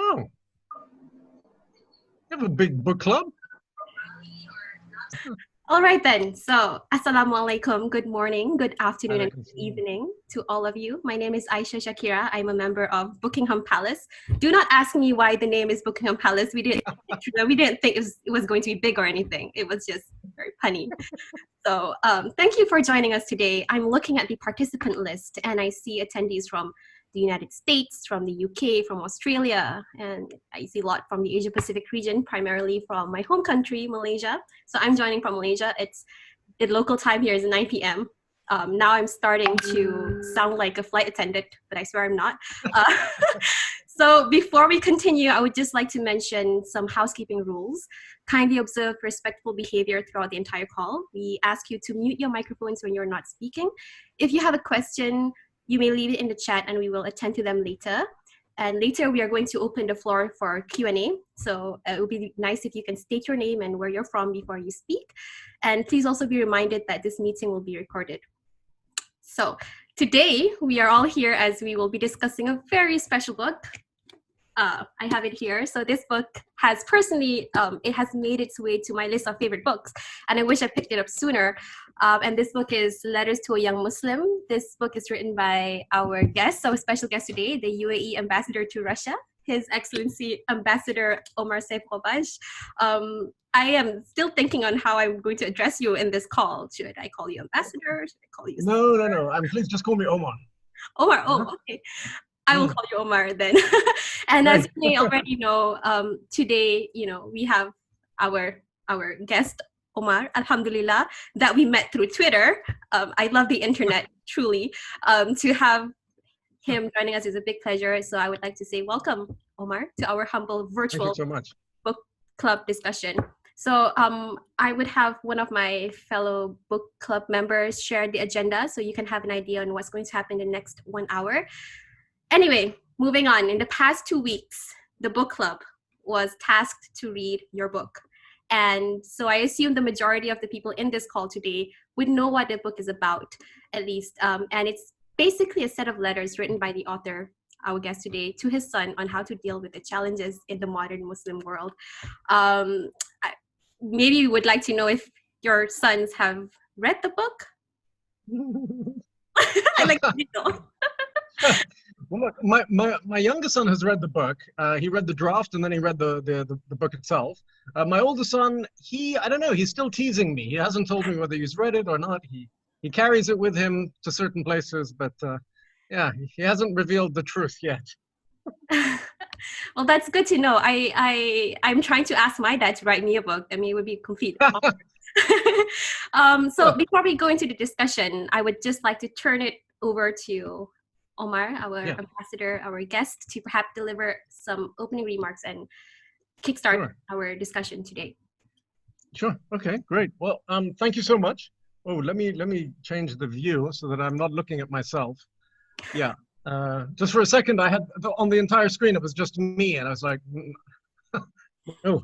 Oh, you have a big book club? All right then. So, Assalamualaikum. Good morning, good afternoon, and Alaikum good salam. evening to all of you. My name is Aisha Shakira. I'm a member of Bookingham Palace. Do not ask me why the name is Bookingham Palace. We didn't think it was going to be big or anything. It was just very punny. So, thank you for joining us today. I'm looking at the participant list and I see attendees from the United States, from the UK, from Australia, and I see a lot from the Asia Pacific region, primarily from my home country, Malaysia. So I'm joining from Malaysia. The local time here is 9 p.m. Now I'm starting to sound like a flight attendant, but I swear I'm not. Uh, so before we continue, I would just like to mention some housekeeping rules. Kindly observe respectful behavior throughout the entire call. We ask you to mute your microphones when you're not speaking. If you have a question, you may leave it in the chat and we will attend to them later. And later we are going to open the floor for Q&A. So it would be nice if you can state your name and where you're from before you speak. And please also be reminded that this meeting will be recorded. So today we are all here as we will be discussing a very special book. I have it here. So this book has personally, it has made its way to my list of favorite books, and I wish I picked it up sooner. And this book is Letters to a Young Muslim. This book is written by our guest, so a special guest today, the UAE Ambassador to Russia, His Excellency Ambassador Omar Saif Ghobash. I am still thinking on how I'm going to address you in this call. Should I call you Ambassador? Should I call you No. Please just call me Omar. Omar? Oh, okay. I will call you Omar then. And as you may already know, today, we have our guest, Omar, Alhamdulillah, that we met through Twitter. I love the internet, truly. To have him joining us is a big pleasure. So I would like to say welcome, Omar, to our humble virtual Thank you so much. book club discussion. So I would have one of my fellow book club members share the agenda so you can have an idea on what's going to happen in the next 1 hour. Anyway, moving on. In the past 2 weeks, the book club was tasked to read your book. And so I assume the majority of the people in this call today would know what the book is about, at least. And it's basically a set of letters written by the author, our guest today, to his son on how to deal with the challenges in the modern Muslim world. Maybe you would like to know if your sons have read the book? I like to know. Well, look, my younger son has read the book. He read the draft and then he read the book itself. My older son, I don't know, he's still teasing me. He hasn't told me whether he's read it or not. He carries it with him to certain places, but yeah, he hasn't revealed the truth yet. Well, that's good to know. I'm trying to ask my dad to write me a book. I mean, it would be complete. So before we go into the discussion, I would just like to turn it over to Omar, our ambassador, our guest, to perhaps deliver some opening remarks and kickstart our discussion today. Sure. Okay, great. Well, thank you so much. Oh, let me change the view so that I'm not looking at myself. Yeah. Just for a second, I had on the entire screen, it was just me, and I was like, no.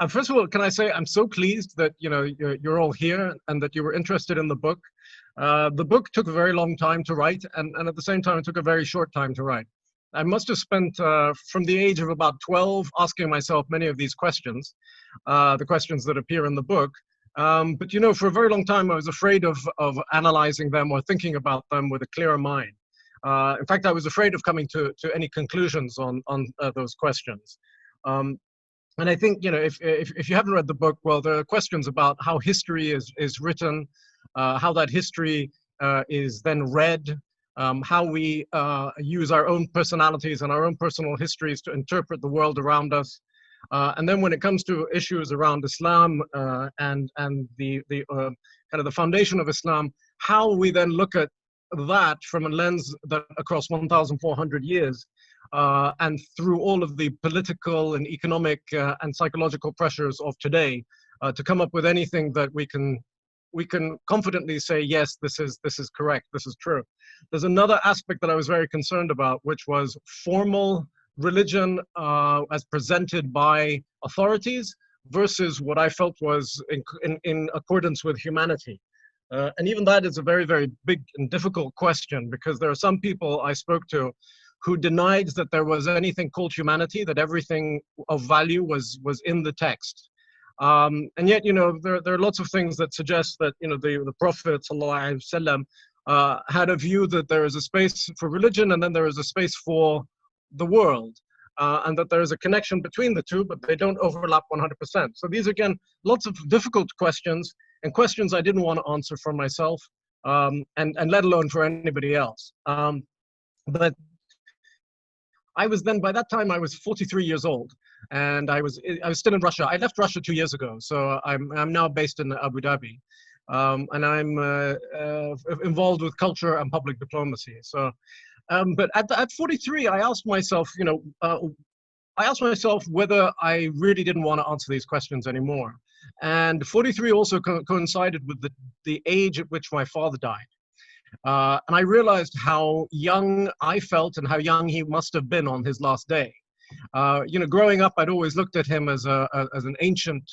First of all, can I say I'm so pleased that you're all here and that you were interested in the book. The book took a very long time to write, and at the same time, it took a very short time to write. I must have spent from the age of about 12 asking myself many of these questions, the questions that appear in the book. But for a very long time, I was afraid of analyzing them or thinking about them with a clearer mind. In fact, I was afraid of coming to any conclusions on those questions. And I think, if you haven't read the book, well, there are questions about how history is written, how that history is then read, how we use our own personalities and our own personal histories to interpret the world around us. And then when it comes to issues around Islam and the kind of the foundation of Islam, how we then look at that from a lens that across 1,400 years and through all of the political and economic and psychological pressures of today to come up with anything that we can confidently say, yes, this is correct, this is true. There's another aspect that I was very concerned about, which was formal religion as presented by authorities versus what I felt was in accordance with humanity. And even that is a very, very big and difficult question, because there are some people I spoke to who denied that there was anything called humanity, that everything of value was in the text. And yet, there are lots of things that suggest that, the Prophet ﷺ, had a view that there is a space for religion and then there is a space for the world. And that there is a connection between the two, but they don't overlap 100%. So these, again, lots of difficult questions, and questions I didn't want to answer for myself, and let alone for anybody else. But I was then, by that time, I was 43 years old, and I was still in Russia. I left Russia 2 years ago, so I'm now based in Abu Dhabi, and I'm involved with culture and public diplomacy. So. But at 43, I asked myself, whether I really didn't want to answer these questions anymore. And 43 also coincided with the age at which my father died. And I realized how young I felt and how young he must have been on his last day. Growing up, I'd always looked at him as an ancient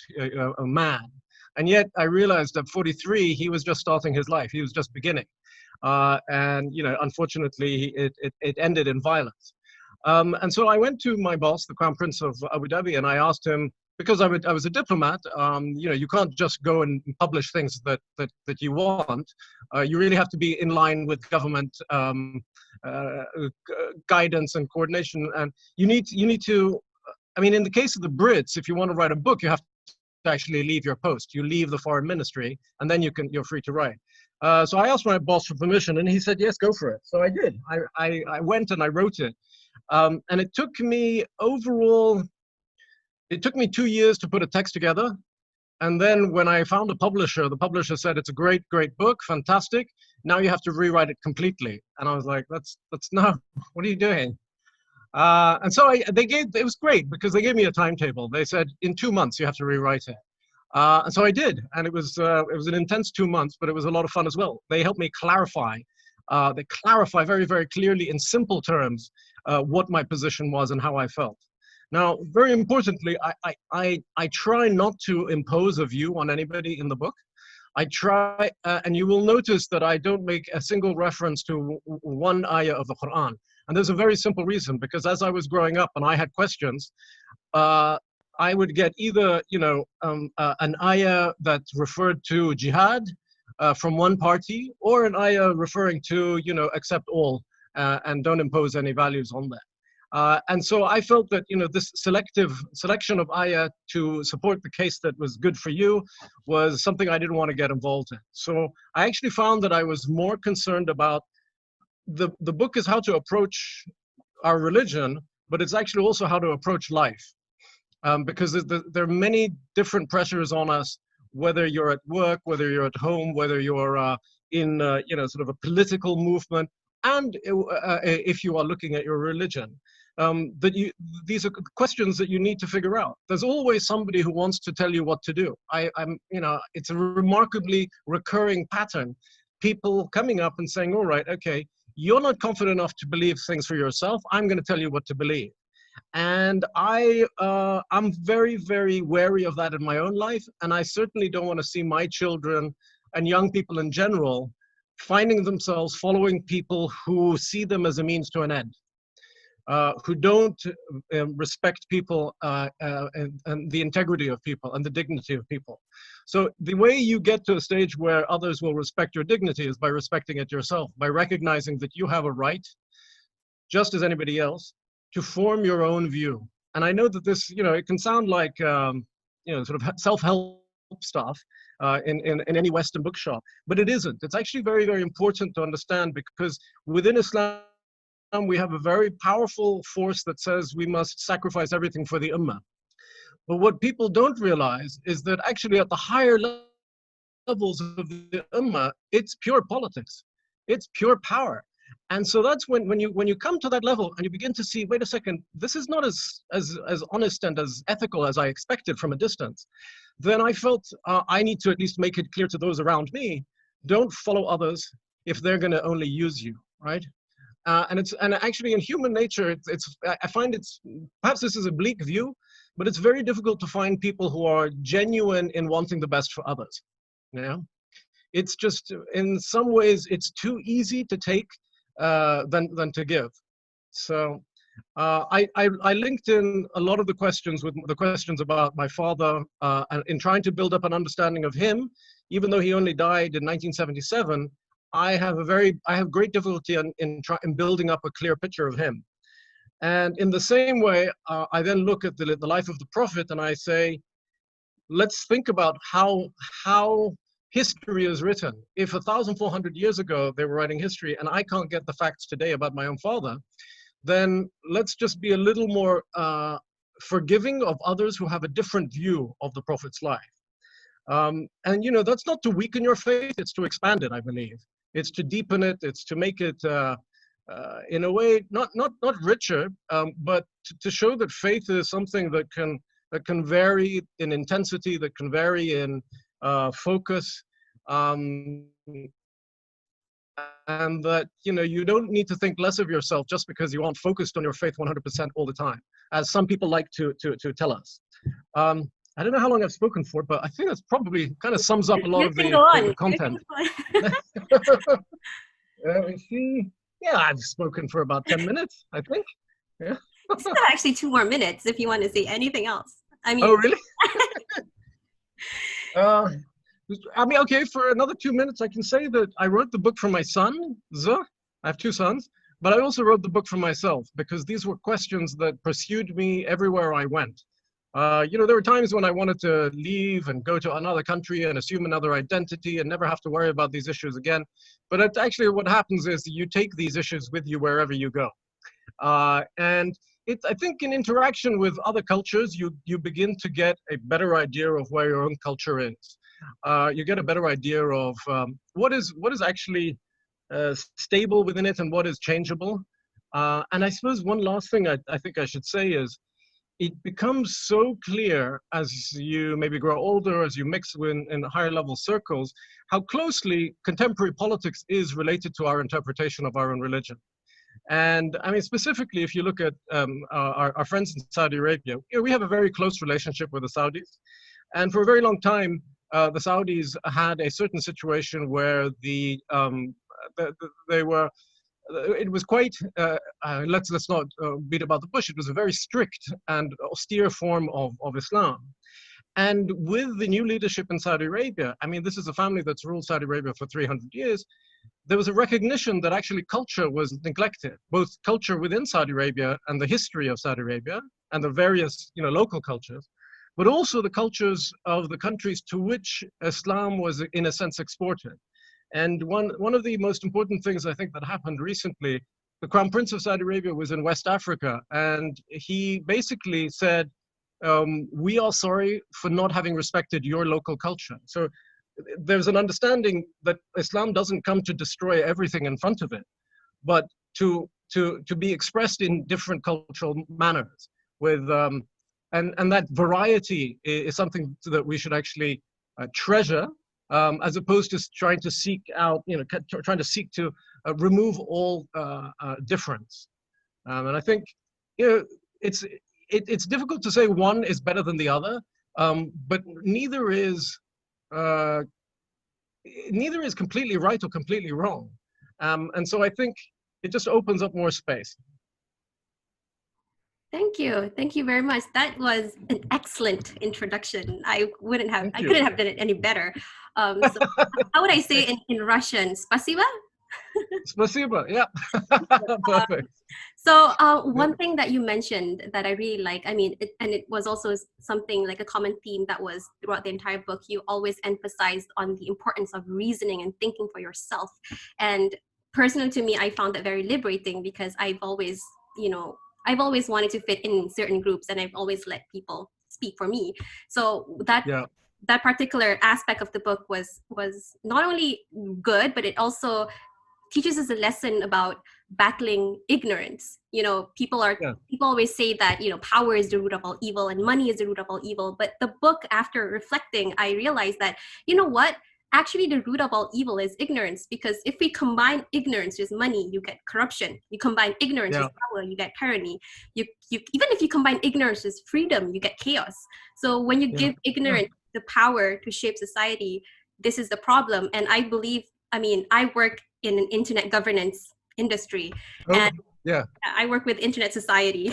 man. And yet I realized at 43, he was just starting his life. He was just beginning. And unfortunately, it ended in violence. And so I went to my boss, the Crown Prince of Abu Dhabi, and I asked him, because I was a diplomat, you can't just go and publish things that you want. You really have to be in line with government guidance and coordination. And you need to, in the case of the Brits, if you want to write a book, you have to actually leave your post. You leave the foreign ministry, and then you're free to write. So I asked my boss for permission, and he said, yes, go for it. So I did. I went and I wrote it. And it took me 2 years to put a text together. And then when I found a publisher, the publisher said, it's a great, great book, fantastic. Now you have to rewrite it completely. And I was like, that's no, what are you doing? And so it was great because they gave me a timetable. They said, in 2 months, you have to rewrite it. And so I did, and it was an intense 2 months, but it was a lot of fun as well. They helped me clarify. They clarify very, very clearly in simple terms what my position was and how I felt. Now, very importantly, I try not to impose a view on anybody in the book. I try, and you will notice that I don't make a single reference to one ayah of the Quran. And there's a very simple reason, because as I was growing up and I had questions, I would get either, an ayah that referred to jihad from one party, or an ayah referring to, accept all and don't impose any values on that. And so I felt that, this selection of ayah to support the case that was good for you was something I didn't want to get involved in. So I actually found that I was more concerned about the book is how to approach our religion, but it's actually also how to approach life. Because there are many different pressures on us, whether you're at work, whether you're at home, whether you're in sort of a political movement, and if you are looking at your religion. These are questions that you need to figure out. There's always somebody who wants to tell you what to do. It's a remarkably recurring pattern. People coming up and saying, all right, okay, you're not confident enough to believe things for yourself. I'm going to tell you what to believe. And I'm very, very wary of that in my own life. And I certainly don't want to see my children and young people in general finding themselves following people who see them as a means to an end, who don't respect people and the integrity of people and the dignity of people. So the way you get to a stage where others will respect your dignity is by respecting it yourself, by recognizing that you have a right, just as anybody else, to form your own view. And I know that this, it can sound like, sort of self-help stuff in any Western bookshop, but it isn't. It's actually very, very important to understand, because within Islam, we have a very powerful force that says we must sacrifice everything for the ummah. But what people don't realize is that actually at the higher levels of the ummah, it's pure politics. It's pure power. And so that's when you come to that level and you begin to see, wait a second, this is not as honest and as ethical as I expected from a distance. Then I felt I need to at least make it clear to those around me, don't follow others if they're going to only use you, right? And actually in human nature, I find it's, perhaps this is a bleak view, but it's very difficult to find people who are genuine in wanting the best for others. It's just, in some ways, it's too easy to take than to give. So I linked in a lot of the questions with the questions about my father, and in trying to build up an understanding of him. Even though he only died in 1977, I have great difficulty in building up a clear picture of him. And in the same way, I then look at the life of the Prophet and I say, let's think about how history is written. If 1,400 years ago they were writing history and I can't get the facts today about my own father, then let's just be a little more forgiving of others who have a different view of the Prophet's life. And you know, that's not to weaken your faith, it's to expand it, I believe. It's to deepen it, it's to make it in a way not richer, but to show that faith is something that can vary in intensity, that can vary in focus, and that, you know, you don't need to think less of yourself just because you aren't focused on your faith 100% all the time, as some people like to tell us. I don't know how long I've spoken for, but I think that's probably kind of sums up a lot of the content. Let me see. Yeah, I've spoken for about 10 minutes, I think. Yeah. Still actually 2 more minutes if you want to say anything else. I mean. Oh, really? I mean, okay, for another 2 minutes, I can say that I wrote the book for my son, I have 2 sons, but I also wrote the book for myself because these were questions that pursued me everywhere I went. You know, there were times when I wanted to leave and go to another country and assume another identity and never have to worry about these issues again. But actually what happens is you take these issues with you wherever you go. And I think in interaction with other cultures, you begin to get a better idea of where your own culture is. You get a better idea of what is actually stable within it and what is changeable. And I suppose one last thing I think I should say is, it becomes so clear as you maybe grow older, as you mix in higher level circles, how closely contemporary politics is related to our interpretation of our own religion. And I mean, specifically, if you look at our friends in Saudi Arabia, you know, we have a very close relationship with the Saudis. And for a very long time, the Saudis had a certain situation where they were, it was quite, let's not beat about the bush, it was a very strict and austere form of Islam. And with the new leadership in Saudi Arabia, I mean, this is a family that's ruled Saudi Arabia for 300 years, there was a recognition that actually culture was neglected, both culture within Saudi Arabia and the history of Saudi Arabia and the various, you know, local cultures, but also the cultures of the countries to which Islam was, in a sense, exported. And one of the most important things I think that happened recently, the Crown Prince of Saudi Arabia was in West Africa, and he basically said, we are sorry for not having respected your local culture. So there's an understanding that Islam doesn't come to destroy everything in front of it, but to be expressed in different cultural manners. With and that variety is something that we should actually treasure, as opposed to trying to seek out, you know, trying to seek to remove all difference. And I think, you know, it's difficult to say one is better than the other, but neither is completely right or completely wrong. And so I think it just opens up more space. Thank you very much. That was an excellent introduction. I couldn't have done it any better. So how would I say in Russian? Spasiba? Spasiba, yeah. Perfect. So one thing that you mentioned that I really like, I mean, it was also something like a common theme that was throughout the entire book. You always emphasized on the importance of reasoning and thinking for yourself. And personally to me, I found that very liberating because I've always wanted to fit in certain groups, and I've always let people speak for me. So that particular aspect of the book was not only good, but it also teaches us a lesson about battling ignorance. You know, people always say that, you know, power is the root of all evil and money is the root of all evil. But the book, after reflecting, I realized that, you know what? Actually, the root of all evil is ignorance, because if we combine ignorance with money, you get corruption. You combine ignorance with power, you get tyranny. You even if you combine ignorance with freedom, you get chaos. So when you give ignorance the power to shape society, this is the problem. And I believe, I mean, I work in an internet governance industry, and Yeah. I work with Internet Society.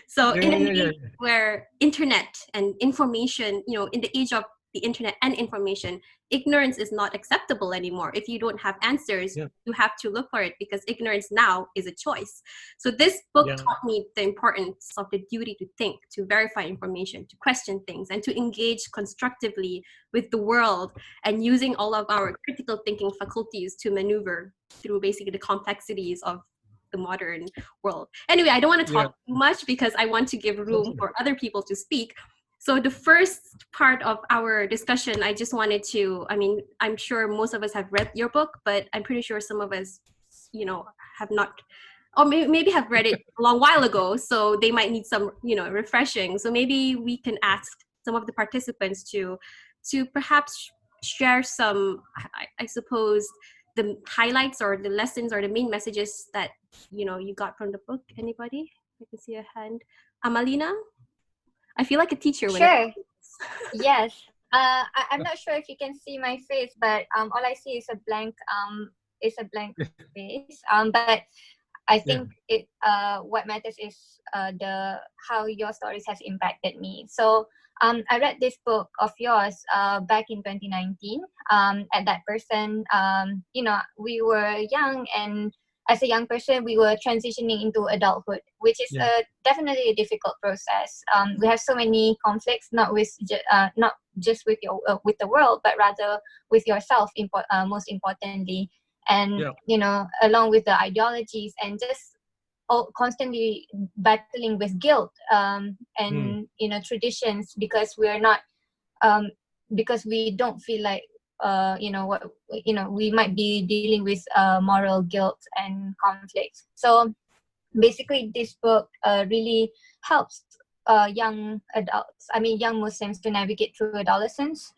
So Yeah. in Yeah. an Yeah. Yeah. age where internet and information, in the age of the internet and information, ignorance is not acceptable anymore. If you don't have answers, Yeah. you have to look for it, because ignorance now is a choice. So this book Yeah. taught me the importance of the duty to think, to verify information, to question things, and to engage constructively with the world, and using all of our critical thinking faculties to maneuver through basically the complexities of the modern world. Anyway, I don't want to Yeah. talk too much because I want to give room Totally. for other people to speak. So the first part of our discussion, I just wanted to, I'm sure most of us have read your book, but I'm pretty sure some of us, have not, or maybe have read it a long while ago. So they might need some, refreshing. So maybe we can ask some of the participants to perhaps share some, I suppose, the highlights or the lessons or the main messages that you got from the book. Anybody? I can see a hand. Amalina? I feel like a teacher when Sure. Yes. I'm not sure if you can see my face, but all I see is a blank face. But I think what matters is the how your stories has impacted me. So I read this book of yours back in 2019. At that person, we were young, and as a young person, we were transitioning into adulthood, which is definitely a difficult process. We have so many conflicts, not just with with the world, but rather with yourself. Most importantly, and along with the ideologies, and just constantly battling with guilt and traditions, because we're not because we don't feel like we might be dealing with moral guilt and conflicts. So basically this book really helps young Muslims to navigate through adolescence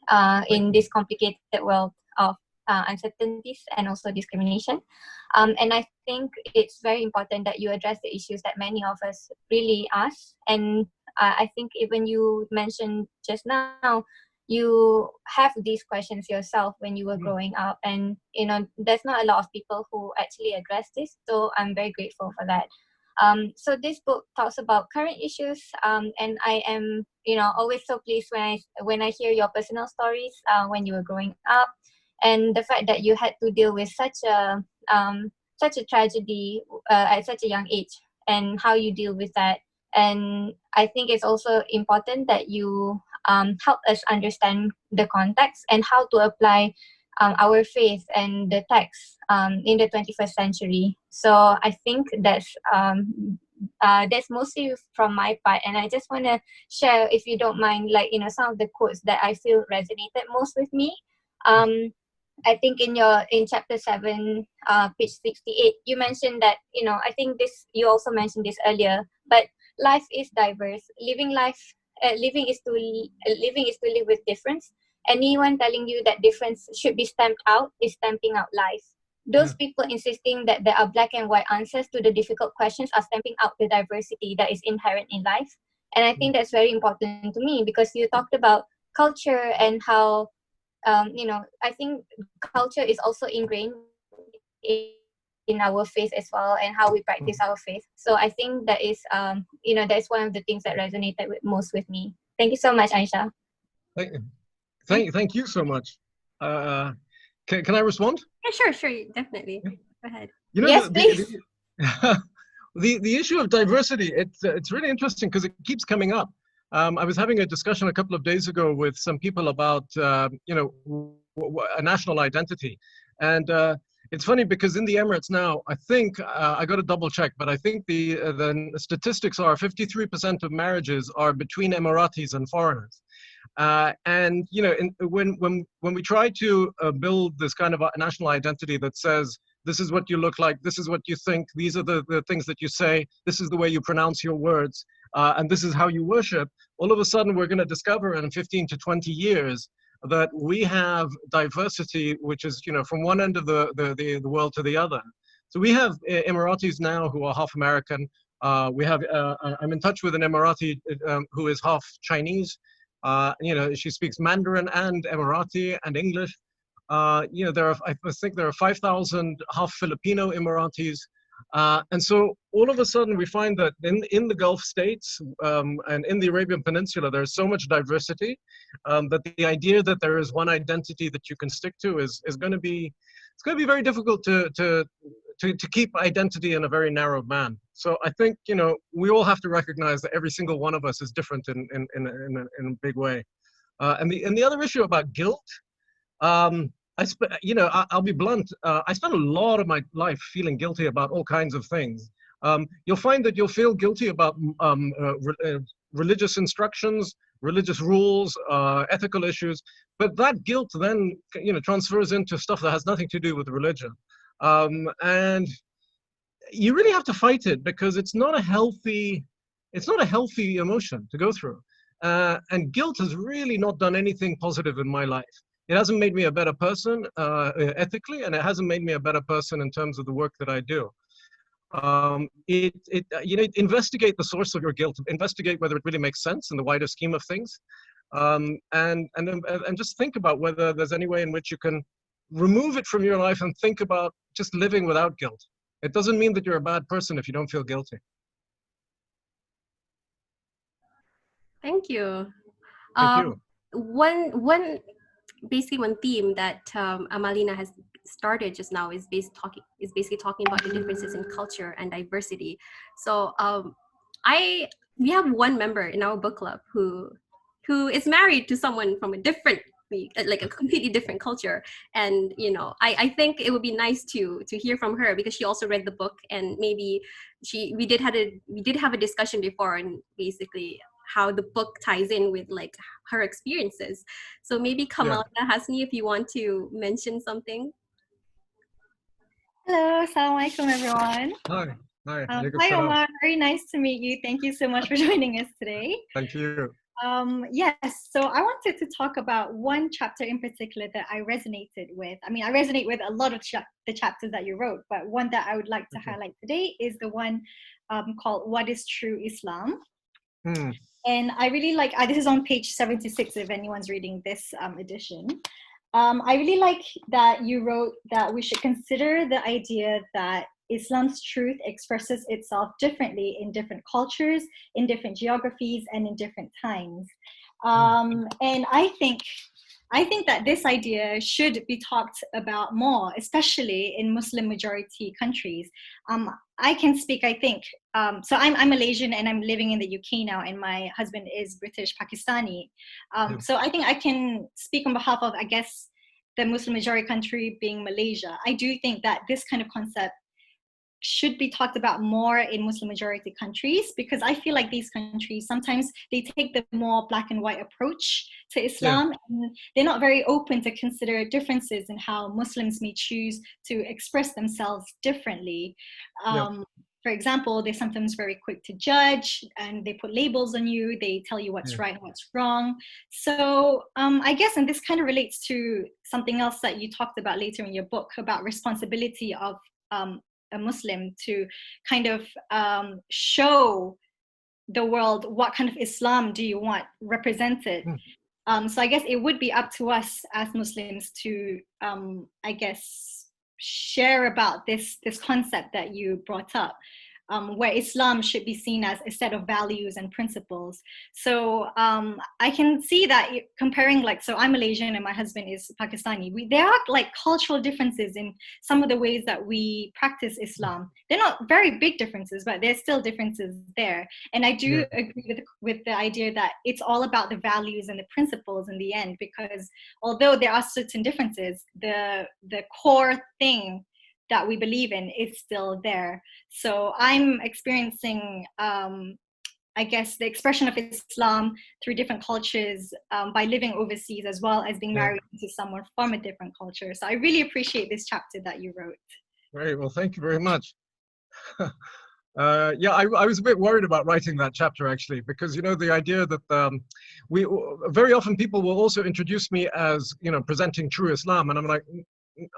in this complicated world of uncertainties and also discrimination. And I think it's very important that you address the issues that many of us really ask. And I think even you mentioned just now, you have these questions yourself when you were growing up, and there's not a lot of people who actually address this, so I'm very grateful for that. So this book talks about current issues, and I am always so pleased when I hear your personal stories when you were growing up, and the fact that you had to deal with such a tragedy at such a young age, and how you deal with that. And I think it's also important that you help us understand the context and how to apply our faith and the text in the 21st century. So I think that's mostly from my part, and I just want to share, if you don't mind, some of the quotes that I feel resonated most with me. I think in chapter 7, page 68, you mentioned that I think you also mentioned this earlier, but life is diverse. Living is to live with difference. Anyone telling you that difference should be stamped out is stamping out life. Those people insisting that there are black and white answers to the difficult questions are stamping out the diversity that is inherent in life. And I think that's very important to me, because you talked about culture and how I think culture is also ingrained in our faith as well, and how we practice our faith. So I think that is that's one of the things that resonated most with me. Thank you so much, Aisha. Thank you so much. Can I respond? Yeah, sure, definitely. Go ahead. Yes, please. The issue of diversity, it's really interesting because it keeps coming up. I was having a discussion a couple of days ago with some people about a national identity, and it's funny because in the Emirates now, I think I got to double check, but I think the statistics are 53% of marriages are between Emiratis and foreigners. And when we try to build this kind of a national identity that says this is what you look like, this is what you think, these are the things that you say, this is the way you pronounce your words, and this is how you worship, all of a sudden we're going to discover in 15 to 20 years that we have diversity, which is from one end of the world to the other. So we have Emiratis now who are half American. We have I'm in touch with an Emirati who is half Chinese. She speaks Mandarin and Emirati and English. I think there are 5,000 half Filipino Emiratis. And so all of a sudden we find that in the Gulf states and in the Arabian Peninsula, there's so much diversity that the idea that there is one identity that you can stick to is going to be, it's going to be very difficult to keep identity in a very narrow band. So I think, you know, we all have to recognize that every single one of us is different in a big way. And the other issue about guilt, you know, I'll be blunt. I spent a lot of my life feeling guilty about all kinds of things. You'll find that you'll feel guilty about religious instructions, religious rules, ethical issues, but that guilt then, you know, transfers into stuff that has nothing to do with religion. And you really have to fight it because it's not a healthy emotion to go through. And guilt has really not done anything positive in my life. It hasn't made me a better person ethically, and it hasn't made me a better person in terms of the work that I do. You know, investigate the source of your guilt, investigate whether it really makes sense in the wider scheme of things, and just think about whether there's any way in which you can remove it from your life and think about just living without guilt. It doesn't mean that you're a bad person if you don't feel guilty. Thank you. Thank you. One basically one theme that Amalina has started just now is basically talking about the differences in culture and diversity. So we have one member in our book club who is married to someone from a different, like a completely different culture, and you know, I think it would be nice to hear from her because she also read the book, and maybe we did have a discussion before, and basically how the book ties in with like her experiences. So maybe Kamalina Hasni, if you want to mention something. Hello, assalamualaikum everyone. Hi. Hi Omar, very nice to meet you. Thank you so much for joining us today. Thank you. Yes, so I wanted to talk about one chapter in particular that I resonated with. I mean, I resonate with a lot of the chapters that you wrote, but one that I would like to highlight today is the one called What is True Islam? And I really like, this is on page 76 if anyone's reading this edition. I really like that you wrote that we should consider the idea that Islam's truth expresses itself differently in different cultures, in different geographies, and in different times. And I think that this idea should be talked about more, especially in Muslim majority countries. I can speak, I think, so I'm Malaysian and I'm living in the UK now, and my husband is British Pakistani. So I think I can speak on behalf of, I guess, the Muslim majority country being Malaysia. I do think that this kind of concept should be talked about more in Muslim majority countries, because I feel like these countries, sometimes they take the more black and white approach to Islam, and they're not very open to consider differences in how Muslims may choose to express themselves differently. For example, they're sometimes very quick to judge, and they put labels on you, they tell you what's right and what's wrong. So I guess, and this kind of relates to something else that you talked about later in your book about responsibility of a Muslim to kind of show the world what kind of Islam do you want represented. So I guess it would be up to us as Muslims to, I guess, share about this concept that you brought up, where Islam should be seen as a set of values and principles. So I can see that comparing, like, so I'm Malaysian and my husband is Pakistani. There are like cultural differences in some of the ways that we practice Islam. They're not very big differences, but there's still differences there. And I do agree with the idea that it's all about the values and the principles in the end, because although there are certain differences, the core thing that we believe in is still there. So I'm experiencing, I guess, the expression of Islam through different cultures by living overseas, as well as being married to someone from a different culture. So I really appreciate this chapter that you wrote. Great, well, thank you very much. I was a bit worried about writing that chapter, actually, because, you know, the idea that very often people will also introduce me as, you know, presenting true Islam, and I'm like,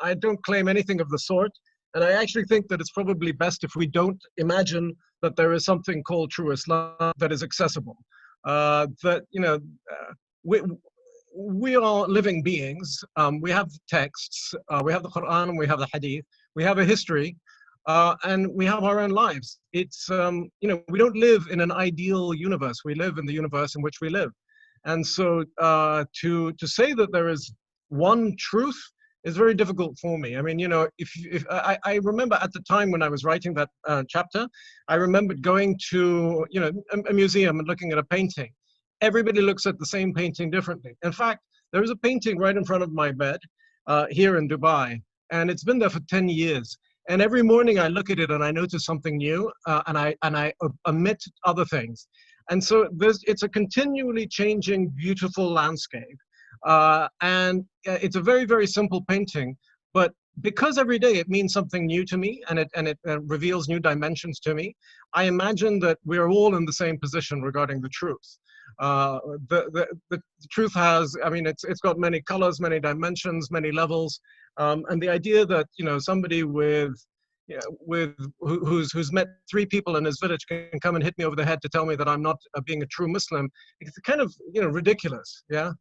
I don't claim anything of the sort, and I actually think that it's probably best if we don't imagine that there is something called true Islam that is accessible. That, you know, we are living beings. We have texts, we have the Quran, we have the Hadith, we have a history, and we have our own lives. It's, we don't live in an ideal universe. We live in the universe in which we live. And so to say that there is one truth is very difficult for me. I mean, if I remember at the time when I was writing that chapter, I remembered going to, a museum and looking at a painting. Everybody looks at the same painting differently. In fact, there is a painting right in front of my bed here in Dubai, and it's been there for 10 years. And every morning I look at it and I notice something new, and I omit other things. And so it's a continually changing, beautiful landscape. And it's a very, very simple painting, but because every day it means something new to me, and it reveals new dimensions to me, I imagine that we're all in the same position regarding the truth. The truth has, I mean, it's got many colors, many dimensions, many levels, and the idea that somebody who's met 3 people in his village can come and hit me over the head to tell me that I'm not being a true Muslim, it's kind of ridiculous, yeah.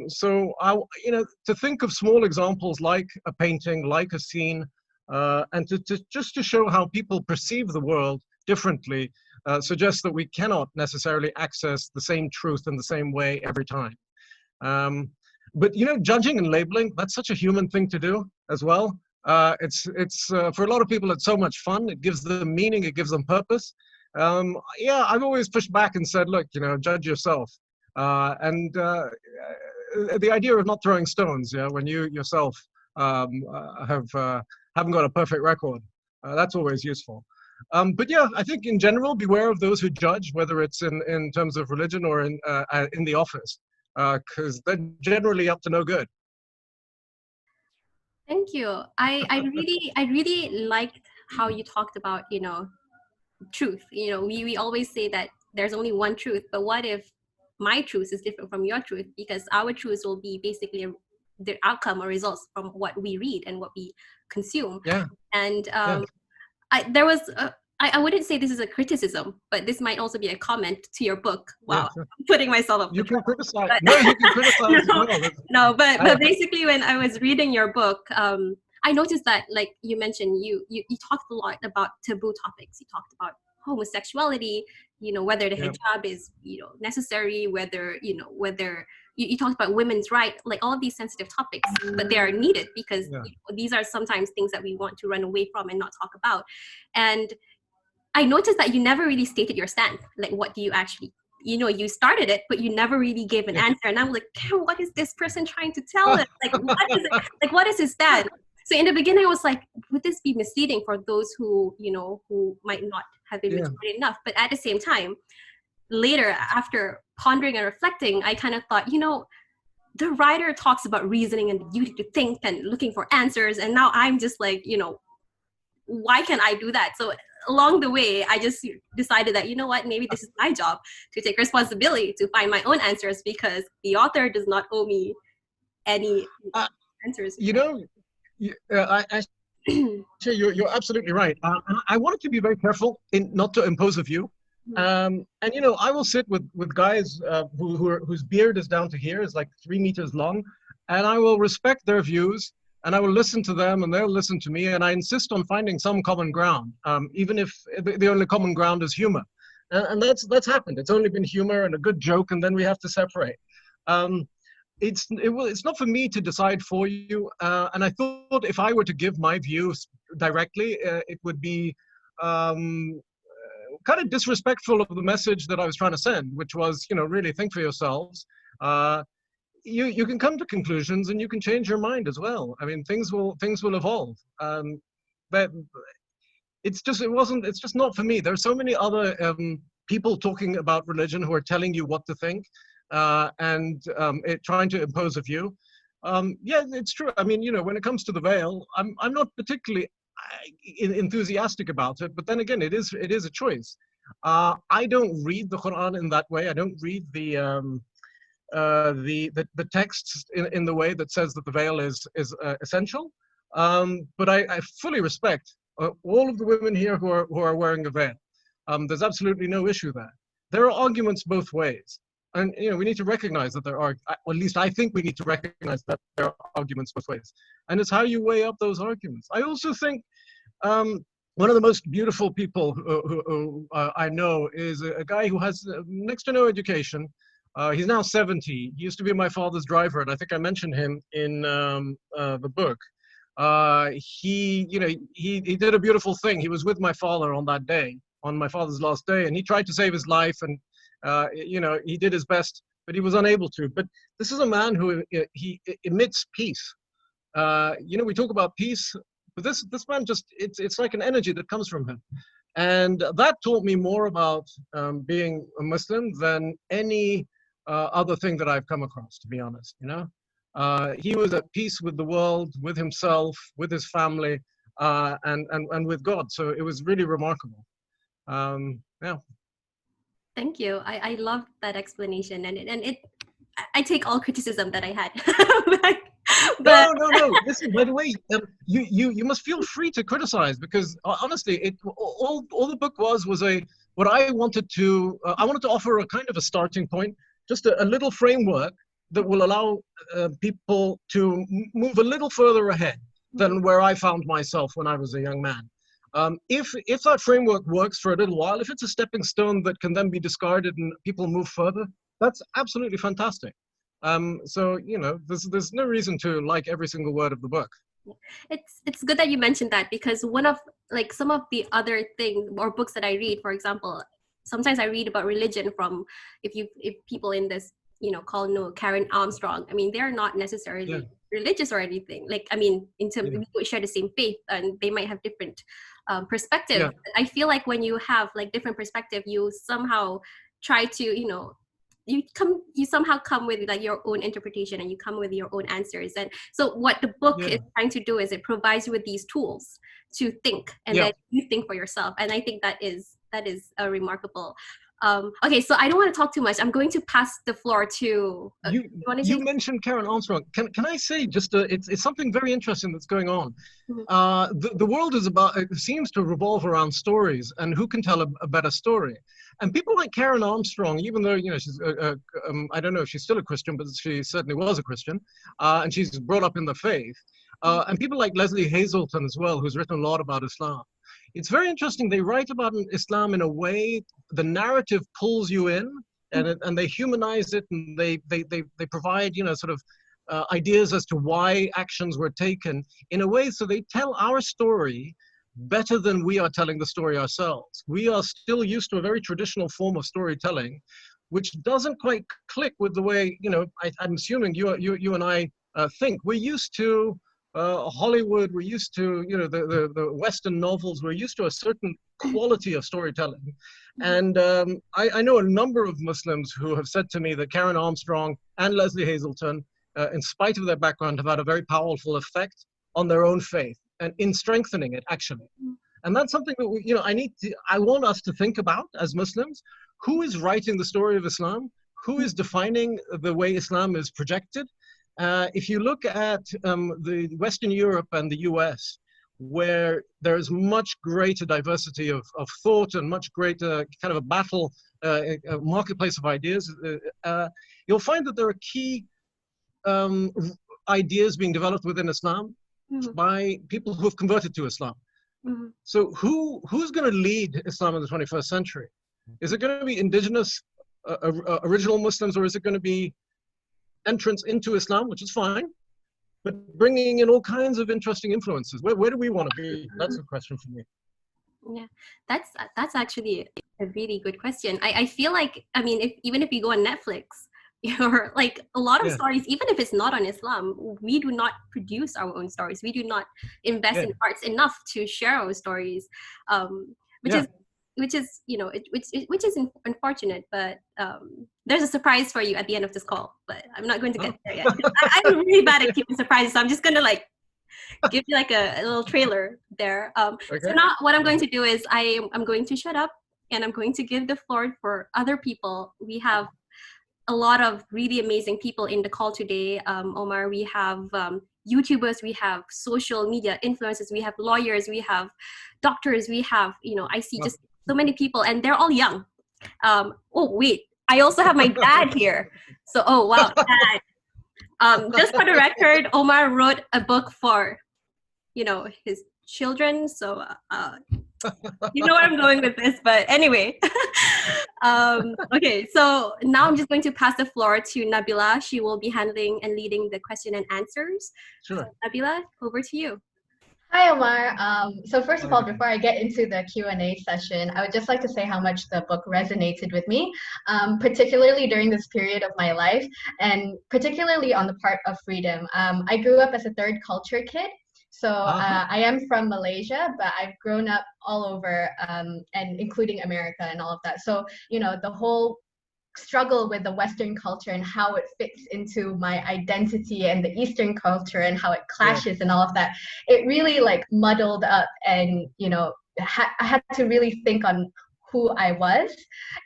So to think of small examples like a painting, like a scene, and just to show how people perceive the world differently, suggests that we cannot necessarily access the same truth in the same way every time. But judging and labeling, that's such a human thing to do as well. It's for a lot of people, it's so much fun. It gives them meaning, it gives them purpose. Yeah, I've always pushed back and said, look, judge yourself. And the idea of not throwing stones, when you yourself haven't got a perfect record, that's always useful. But yeah, I think in general, beware of those who judge, whether it's in terms of religion or in the office, because they're generally up to no good. Thank you. I really liked how you talked about, truth. We always say that there's only one truth, but what if my truth is different from your truth? Because our truth will be basically the outcome or results from what we read and what we consume. Yeah. And Yeah. I wouldn't say this is a criticism, but this might also be a comment to your book. Wow, Yeah, sure. I'm putting myself up. You can criticize. But, No, you can criticize as well. No, but basically, when I was reading your book, I noticed that, like you mentioned, you talked a lot about taboo topics. You talked about homosexuality, whether the hijab is necessary, whether you talked about women's rights, like all of these sensitive topics, but they are needed because these are sometimes things that we want to run away from and not talk about. And I noticed that you never really stated your stand. Like, what do you actually, you started it, but you never really gave an answer. And I'm like, what is this person trying to tell us? Like, what is it? Like, what is his stand? So in the beginning, I was like, would this be misleading for those who, who might not have been educated enough? But at the same time, later, after pondering and reflecting, I kind of thought, the writer talks about reasoning and the duty to think and looking for answers. And now I'm just like, why can't I do that? So along the way, I just decided that, maybe this is my job to take responsibility to find my own answers, because the author does not owe me any answers. You're absolutely right. And I wanted to be very careful not to impose a view. And I will sit with guys whose beard is down to here, is like 3 meters long, and I will respect their views, and I will listen to them, and they'll listen to me, and I insist on finding some common ground, even if the only common ground is humor. And that's happened. It's only been humor and a good joke, and then we have to separate. It's not for me to decide for you, and I thought if I were to give my views directly, it would be kind of disrespectful of the message that I was trying to send, which was, really think for yourselves. You can come to conclusions, and you can change your mind as well. I mean, things will evolve. But it's just not for me. There are so many other people talking about religion who are telling you what to think, and trying to impose a view. Yeah, it's true. I mean, when it comes to the veil, I'm not particularly enthusiastic about it, but then again, it is a choice. I don't read the Quran in that way. I don't read the texts in the way that says that the veil is essential. But I fully respect all of the women here who are wearing a veil. There's absolutely no issue there. There are arguments both ways. And we need to recognize that there are, or at least I think we need to recognize that there are arguments both ways. And it's how you weigh up those arguments. I also think One of the most beautiful people who I know is a guy who has next to no education. He's now 70. He used to be my father's driver, and I think I mentioned him in the book. He did a beautiful thing. He was with my father on that day, on my father's last day, and he tried to save his life, and he did his best, but he was unable to. But this is a man who he emits peace. We talk about peace, but this man it's like an energy that comes from him, and that taught me more about being a Muslim than any other thing that I've come across, to be honest. He was at peace with the world, with himself, with his family, and with God. So it was really remarkable. Yeah. Thank you. I love that explanation, and I take all criticism that I had. No. Listen, by the way, you must feel free to criticize, because honestly, all the book was what I wanted to offer a kind of a starting point, just a little framework that will allow people to move a little further ahead than where I found myself when I was a young man. If that framework works for a little while, if it's a stepping stone that can then be discarded and people move further, that's absolutely fantastic. So there's no reason to like every single word of the book. It's good that you mentioned that, because one of some of the other things or books that I read, for example, sometimes I read about religion from if people in this call Karen Armstrong. I mean, they're not necessarily religious or anything. In terms we share the same faith, and they might have different perspective. Yeah. I feel like when you have different perspective, you somehow try to you somehow come with your own interpretation, and you come with your own answers. And so what the book is trying to do is it provides you with these tools to think, and then you think for yourself. And I think that is a remarkable. Okay, so I don't want to talk too much. I'm going to pass the floor to. You mentioned Karen Armstrong. Can I say just it's something very interesting that's going on. Mm-hmm. The world seems to revolve around stories, and who can tell a better story? And people like Karen Armstrong, even though she's I don't know if she's still a Christian, but she certainly was a Christian, and she's brought up in the faith. And people like Leslie Hazelton as well, who's written a lot about Islam. It's very interesting. They write about Islam in a way, the narrative pulls you in, and they humanize it, and they provide ideas as to why actions were taken in a way so they tell our story better than we are telling the story ourselves. We are still used to a very traditional form of storytelling, which doesn't quite click with the way I'm assuming you and I think. We're used to Hollywood, we're used to the Western novels, we're used to a certain quality of storytelling. And I know a number of Muslims who have said to me that Karen Armstrong and Leslie Hazelton, in spite of their background, have had a very powerful effect on their own faith and in strengthening it, actually. And that's something that I want us to think about as Muslims. Who is writing the story of Islam? Who is defining the way Islam is projected? If you look at the Western Europe and the US, where there's much greater diversity of thought and much greater kind of a battle, a marketplace of ideas, you'll find that there are key ideas being developed within Islam by people who have converted to Islam. Mm-hmm. So who's going to lead Islam in the 21st century? Is it going to be indigenous, original Muslims, or is it going to be entrance into Islam, which is fine, but bringing in all kinds of interesting influences? Where do we want to be? That's a question for me. Yeah, that's actually a really good question. I feel like, even if you go on Netflix, or a lot of stories, even if it's not on Islam, we do not produce our own stories. We do not invest in arts enough to share our stories, which is unfortunate. But there's a surprise for you at the end of this call, but I'm not going to get there yet. I'm really bad at keeping surprises, so I'm just going to give you a little trailer there. So now what I'm going to do is I'm going to shut up, and I'm going to give the floor for other people. We have a lot of really amazing people in the call today. Omar, we have YouTubers, we have social media influencers, we have lawyers, we have doctors, we have, I see just so many people, and they're all young. Oh, wait, I also have my dad here. So, oh, wow, Dad. Just for the record, Omar wrote a book for, his children. So you know where I'm going with this, but anyway. Okay, so now I'm just going to pass the floor to Nabila. She will be handling and leading the question and answers. Sure. So, Nabila, over to you. Hi, Omar. So first of all, Hi. before I get into the Q&A session, I would just like to say how much the book resonated with me, particularly during this period of my life, and particularly on the part of freedom. I grew up as a third culture kid. So I am from Malaysia, but I've grown up all over, and including America and all of that. So, you know, the whole struggle with the Western culture and how it fits into my identity and the Eastern culture and how it clashes and all of that, it really like muddled up, and you know, I had to really think on who I was.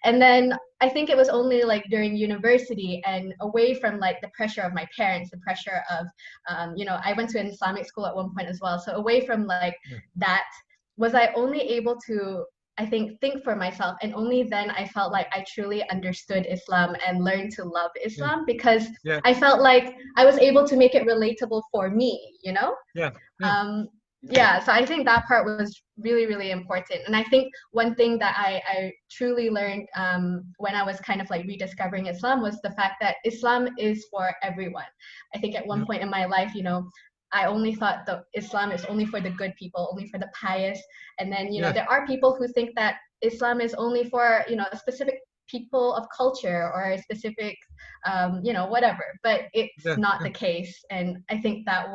And then I think it was only like during university and away from like the pressure of my parents, the pressure of you know, I went to an Islamic school at one point as well, so away from like that, was I only able to, I think for myself, and only then I felt like I truly understood Islam and learned to love Islam, because I felt like I was able to make it relatable for me, you know? So I think that part was really, really important. And I think one thing that I truly learned when I was kind of like rediscovering Islam was the fact that Islam is for everyone. I think at one point in my life, you know, I only thought that Islam is only for the good people, only for the pious. And then, you know, there are people who think that Islam is only for, you know, a specific people of culture or a specific, you know, whatever. But it's not the case. And I think that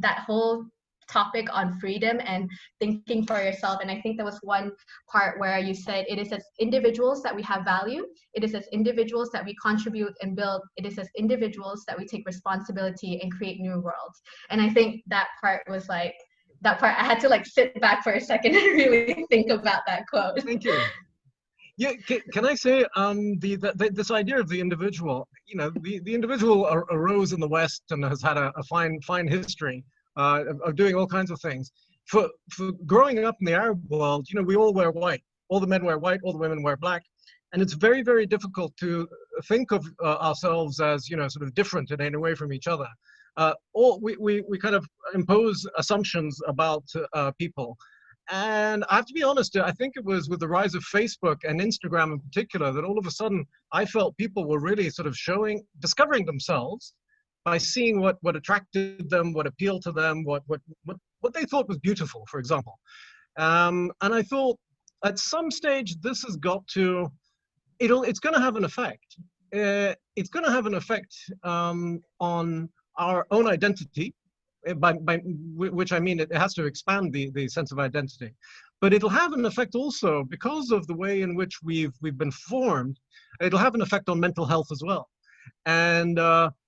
that whole topic on freedom and thinking for yourself, and I think there was one part where you said it is as individuals that we have value, it is as individuals that we contribute and build, it is as individuals that we take responsibility and create new worlds. And I think that part was like, that part I had to like sit back for a second and really think about that quote. Thank you. Yeah, can I say this idea of the individual, you know, the individual arose in the West and has had a fine history of doing all kinds of things. For growing up in the Arab world, you know, we all wear white. All the men wear white, all the women wear black. And it's very, very difficult to think of ourselves as, you know, sort of different in any way from each other. We kind of impose assumptions about people. And I have to be honest, I think it was with the rise of Facebook and Instagram in particular that all of a sudden I felt people were really sort of discovering themselves by seeing what attracted them, what appealed to them, what they thought was beautiful, for example. And I thought at some stage this has got to, it's going to have an effect. It's going to have an effect on our own identity, by which I mean it has to expand the sense of identity. But it'll have an effect also because of the way in which we've been formed. It'll have an effect on mental health as well. And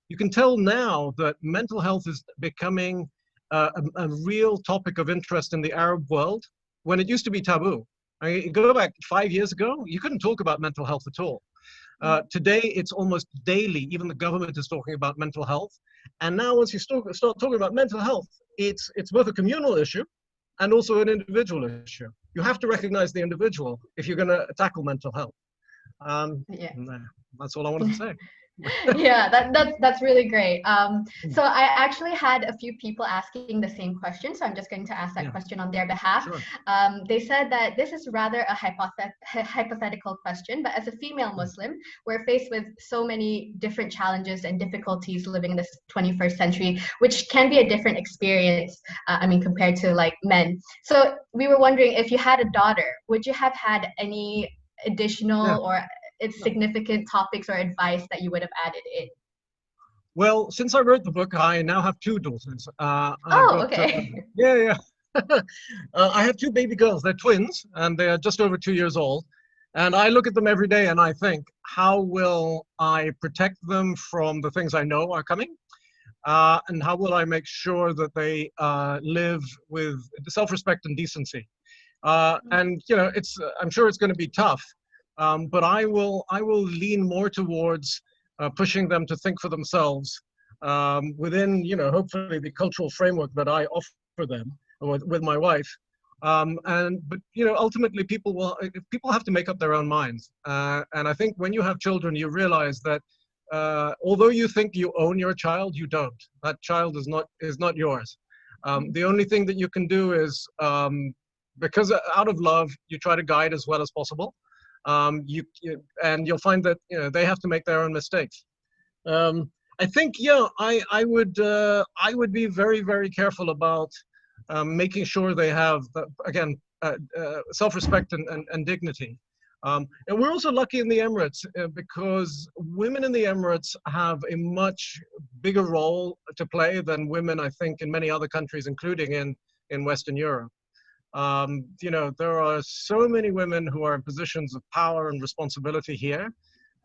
you can tell now that mental health is becoming a real topic of interest in the Arab world when it used to be taboo. I mean, go back 5 years ago, you couldn't talk about mental health at all. Today, it's almost daily. Even the government is talking about mental health. And now once you start talking about mental health, it's both a communal issue and also an individual issue. You have to recognize the individual if you're going to tackle mental health. That's all I wanted to say. Yeah, that's really great. So I actually had a few people asking the same question, so I'm just going to ask that question on their behalf. Sure. They said that this is rather a hypothetical question, but as a female Muslim, we're faced with so many different challenges and difficulties living in this 21st century, which can be a different experience, I mean, compared to like men. So we were wondering, if you had a daughter, would you have had any additional or significant topics or advice that you would have added in? Well, since I wrote the book, I now have 2 daughters. Okay. I have 2 baby girls. They're twins, and they are just over 2 years old. And I look at them every day and I think, how will I protect them from the things I know are coming? And how will I make sure that they live with self-respect and decency? And, you know, I'm sure it's going to be tough. But I will lean more towards pushing them to think for themselves within, you know, hopefully the cultural framework that I offer them with my wife. But you know, ultimately, people have to make up their own minds. And I think when you have children, you realize that although you think you own your child, you don't. That child is not yours. The only thing that you can do is, because out of love, you try to guide as well as possible. And you'll find that they have to make their own mistakes. I think, yeah, I would be very, very careful about making sure they have, self-respect and dignity. And we're also lucky in the Emirates because women in the Emirates have a much bigger role to play than women, I think, in many other countries, including in Western Europe. There are so many women who are in positions of power and responsibility here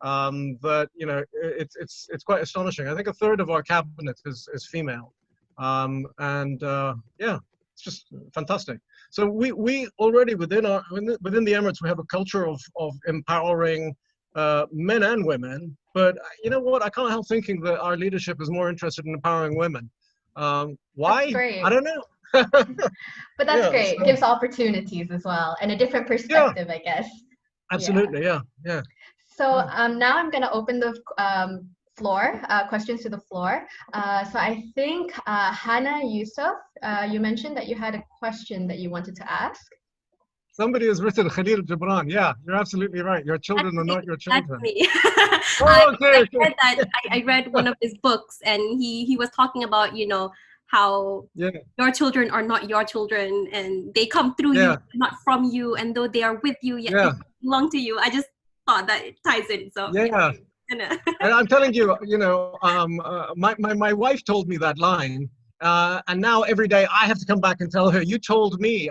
that it's quite astonishing. I think a third of our cabinet is female, it's just fantastic. So we already within the Emirates we have a culture of empowering men and women. But you know what? I can't help thinking that our leadership is more interested in empowering women. Why? That's great. I don't know. But that's great. It gives opportunities as well and a different perspective, I guess. Absolutely, yeah. So now I'm going to open the floor, questions to the floor. So I think Hannah Yusuf, you mentioned that you had a question that you wanted to ask. Somebody has written Khalil Gibran. Yeah, you're absolutely right. Your children are not your children. That's me. Okay. I read one of his books, and he was talking about how your children are not your children, and they come through you, not from you, and though they are with you, yet they belong to you. I just thought that it ties in. So and I'm telling you, my wife told me that line, and now every day I have to come back and tell her, you told me,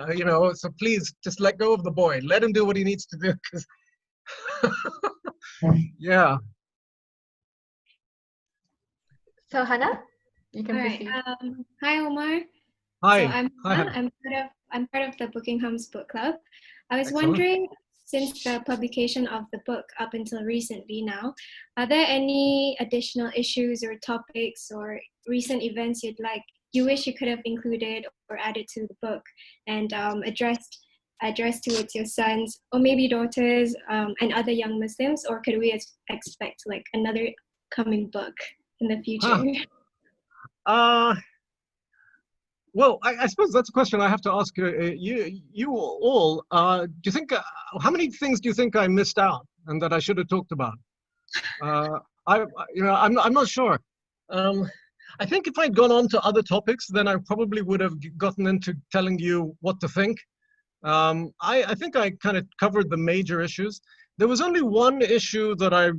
so please just let go of the boy, let him do what he needs to do. Yeah. So Hannah, you can proceed. Hi Omar. Hi. So I'm part of the Bookingham's book club. I was wondering, since the publication of the book up until recently now, are there any additional issues or topics or recent events you wish you could have included or added to the book and addressed towards your sons or maybe daughters and other young Muslims, or could we expect another coming book in the future? Well, I suppose that's a question I have to ask you all. Do you think how many things do you think I missed out and that I should have talked about? I'm not sure. I think if I'd gone on to other topics, then I probably would have gotten into telling you what to think. I think I kind of covered the major issues. There was only one issue that I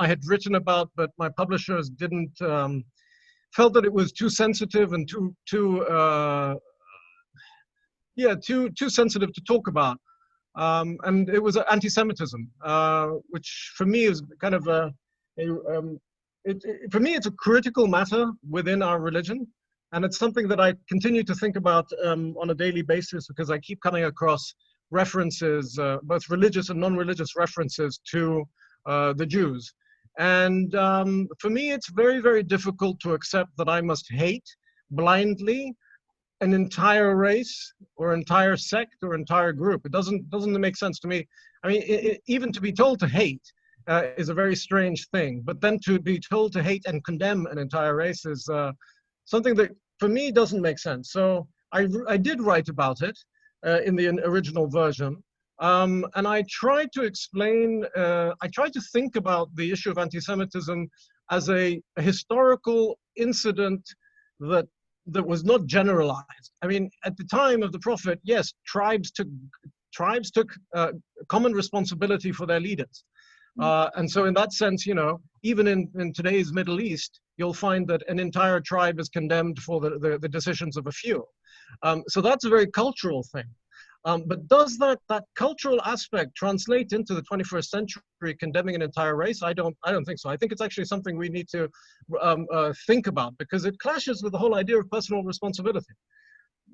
had written about, but my publishers didn't. Felt that it was too sensitive and too sensitive to talk about, and it was anti-Semitism, which for me is kind of for me it's a critical matter within our religion, and it's something that I continue to think about on a daily basis because I keep coming across references, both religious and non-religious references to the Jews. And for me, it's very, very difficult to accept that I must hate blindly an entire race or entire sect or entire group. It doesn't make sense to me. I mean, even to be told to hate is a very strange thing. But then to be told to hate and condemn an entire race is something that for me doesn't make sense. So I did write about it in the original version. And I tried to explain, I tried to think about the issue of anti-Semitism as a historical incident that was not generalized. I mean, at the time of the Prophet, yes, tribes took common responsibility for their leaders. And so in that sense, even in today's Middle East, you'll find that an entire tribe is condemned for the decisions of a few. So that's a very cultural thing. But does that cultural aspect translate into the 21st century, condemning an entire race? I don't think so. I think it's actually something we need to think about because it clashes with the whole idea of personal responsibility.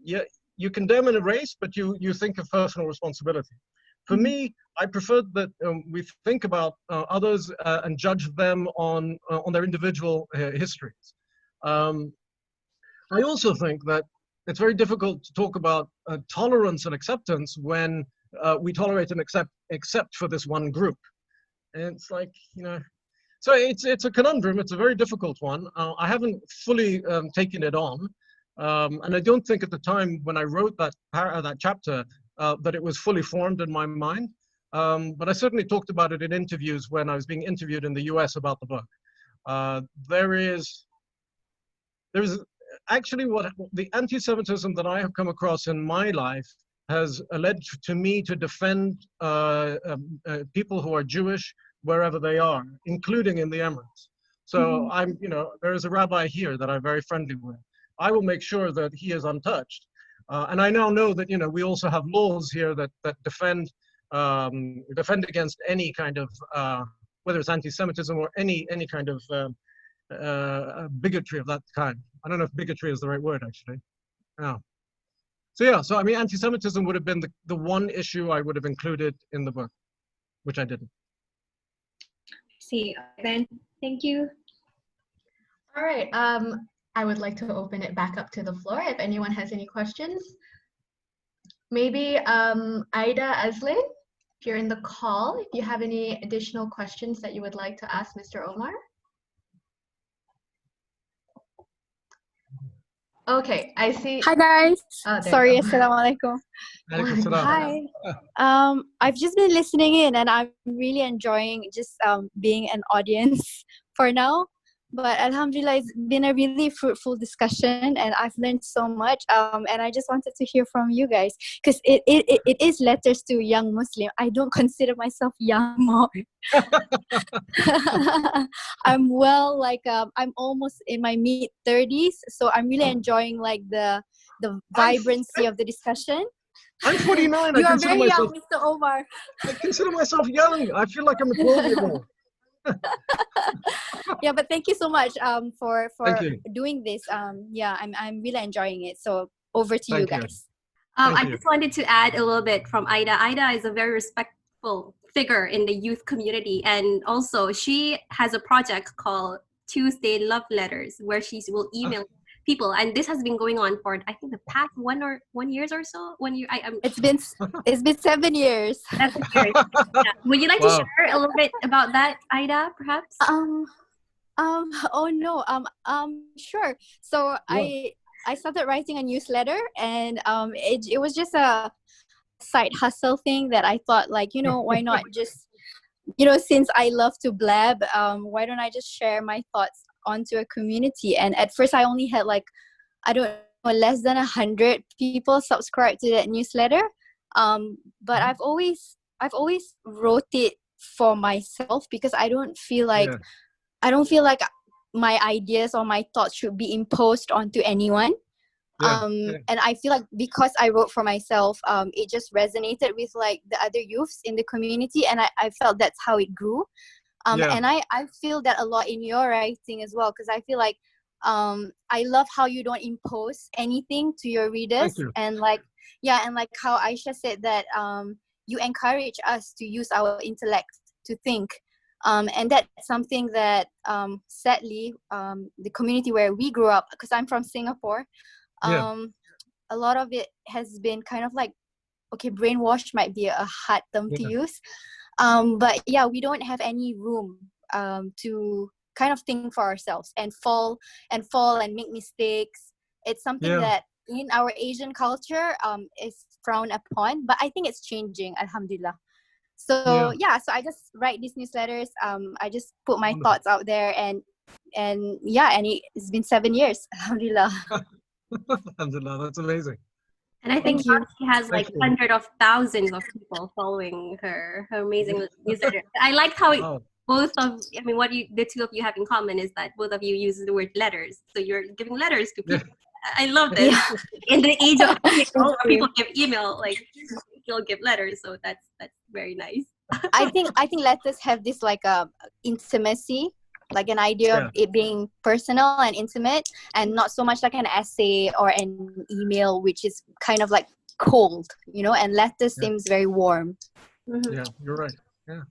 Yeah, you condemn a race, but you think of personal responsibility. For me, I prefer that we think about others and judge them on their individual histories. I also think that it's very difficult to talk about tolerance and acceptance when we tolerate and accept for this one group. And it's like, so it's a conundrum. It's a very difficult one. I haven't fully taken it on. And I don't think at the time when I wrote that chapter that it was fully formed in my mind. But I certainly talked about it in interviews when I was being interviewed in the US about the book. There is actually what the anti-Semitism that I have come across in my life has led to me to defend people who are Jewish wherever they are, including in the Emirates. So there is a rabbi here that I'm very friendly with. I will make sure that he is untouched. And I now know that, we also have laws here that defend against any kind of, whether it's anti-Semitism or any kind of bigotry of that kind. I don't know if bigotry is the right word, actually. Yeah. So I mean, anti-Semitism would have been the one issue I would have included in the book, which I didn't. See, then, thank you. All right. I would like to open it back up to the floor if anyone has any questions. Maybe Aida Azlin, if you're in the call, if you have any additional questions that you would like to ask Mr. Omar. Okay, I see. Hi guys. Sorry, assalamualaikum. Hi. I've just been listening in and I'm really enjoying just being an audience for now. But alhamdulillah, it's been a really fruitful discussion and I've learned so much. And I just wanted to hear from you guys because it is letters to young Muslim. I don't consider myself young more. I'm I'm almost in my mid-30s, so I'm really enjoying like the vibrancy of the discussion. I'm 49. You are very young, Mr. Omar. I consider myself young. I feel like I'm a 12-year-old. Yeah, but thank you so much for doing this. I'm really enjoying it. So over to you guys. I just wanted to add a little bit from Aida. Aida is a very respectful figure in the youth community, and also she has a project called Tuesday Love Letters where she will email people, and this has been going on for I think the past 1 year or so. 1 year. It's been 7 years. 7 years. Yeah. Would you like to share a little bit about that, Aida, perhaps? Oh no. Sure. So I started writing a newsletter, and it was just a side hustle thing that I thought, like, why not just, since I love to blab, why don't I just share my thoughts onto a community? And at first I only had less than 100 people subscribe to that newsletter. But I've always wrote it for myself because I don't feel like my ideas or my thoughts should be imposed onto anyone. And I feel like because I wrote for myself, it just resonated with like the other youths in the community, and I felt that's how it grew. And I feel that a lot in your writing as well, because I feel like I love how you don't impose anything to your readers. And like how Aisha said that you encourage us to use our intellect to think. And that's something that sadly the community where we grew up, because I'm from Singapore, a lot of it has been kind of like, okay, brainwash might be a hard term to use. But yeah, we don't have any room to kind of think for ourselves and fall and make mistakes. It's something that in our Asian culture is frowned upon, but I think it's changing, alhamdulillah. So so I just write these newsletters. I just put my thoughts out there, and it's been 7 years, alhamdulillah. Alhamdulillah, that's amazing. And I think now she has like hundreds of thousands of people following her amazing newsletter. I liked how the two of you have in common is that both of you use the word letters. So you're giving letters to people. I love this. In the age of people give email, like you'll give letters. So that's very nice. I think letters have this like intimacy, like an idea of it being personal and intimate, and not so much like an essay or an email, which is kind of like cold, and letters seems very warm. Yeah, you're right. Yeah.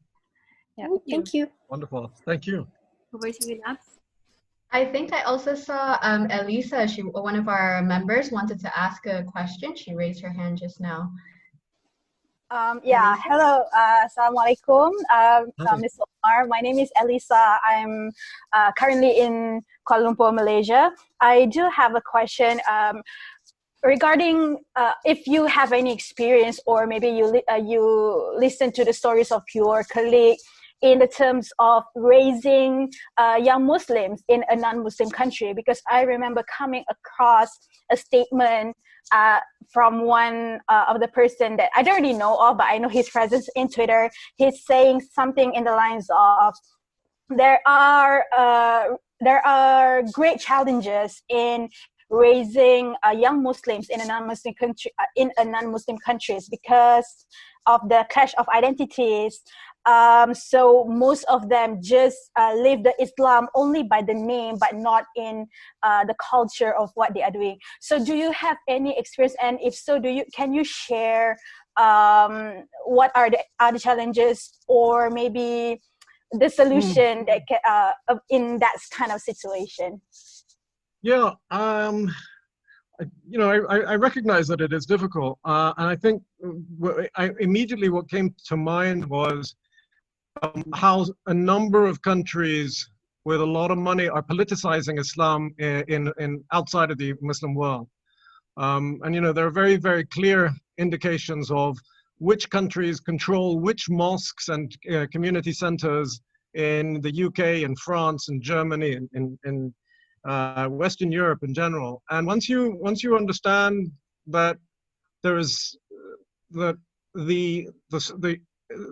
Thank you. Wonderful. Thank you. Over to you, Nabs. I think I also saw Elisa, one of our members, wanted to ask a question. She raised her hand just now. Yeah, hello. Assalamualaikum, Hi. Ms. Omar. My name is Elisa. I'm currently in Kuala Lumpur, Malaysia. I do have a question regarding if you have any experience, or maybe you listen to the stories of your colleague in the terms of raising young Muslims in a non-Muslim country, because I remember coming across a statement from one of the person that I don't really know of, but I know his presence in Twitter. He's saying something in the lines of, there are great challenges in raising young Muslims in a non-Muslim country, in non-Muslim countries, because of the clash of identities. So most of them just live the Islam only by the name, but not in the culture of what they are doing. So do you have any experience? And if so, can you share what are the other challenges, or maybe the solution that in that kind of situation? Yeah, I recognize that it is difficult, and I think immediately what came to mind was how a number of countries with a lot of money are politicizing Islam in outside of the Muslim world. And there are very, very clear indications of which countries control which mosques and community centers in the UK and France and Germany and in Western Europe in general. And once you understand that there is that the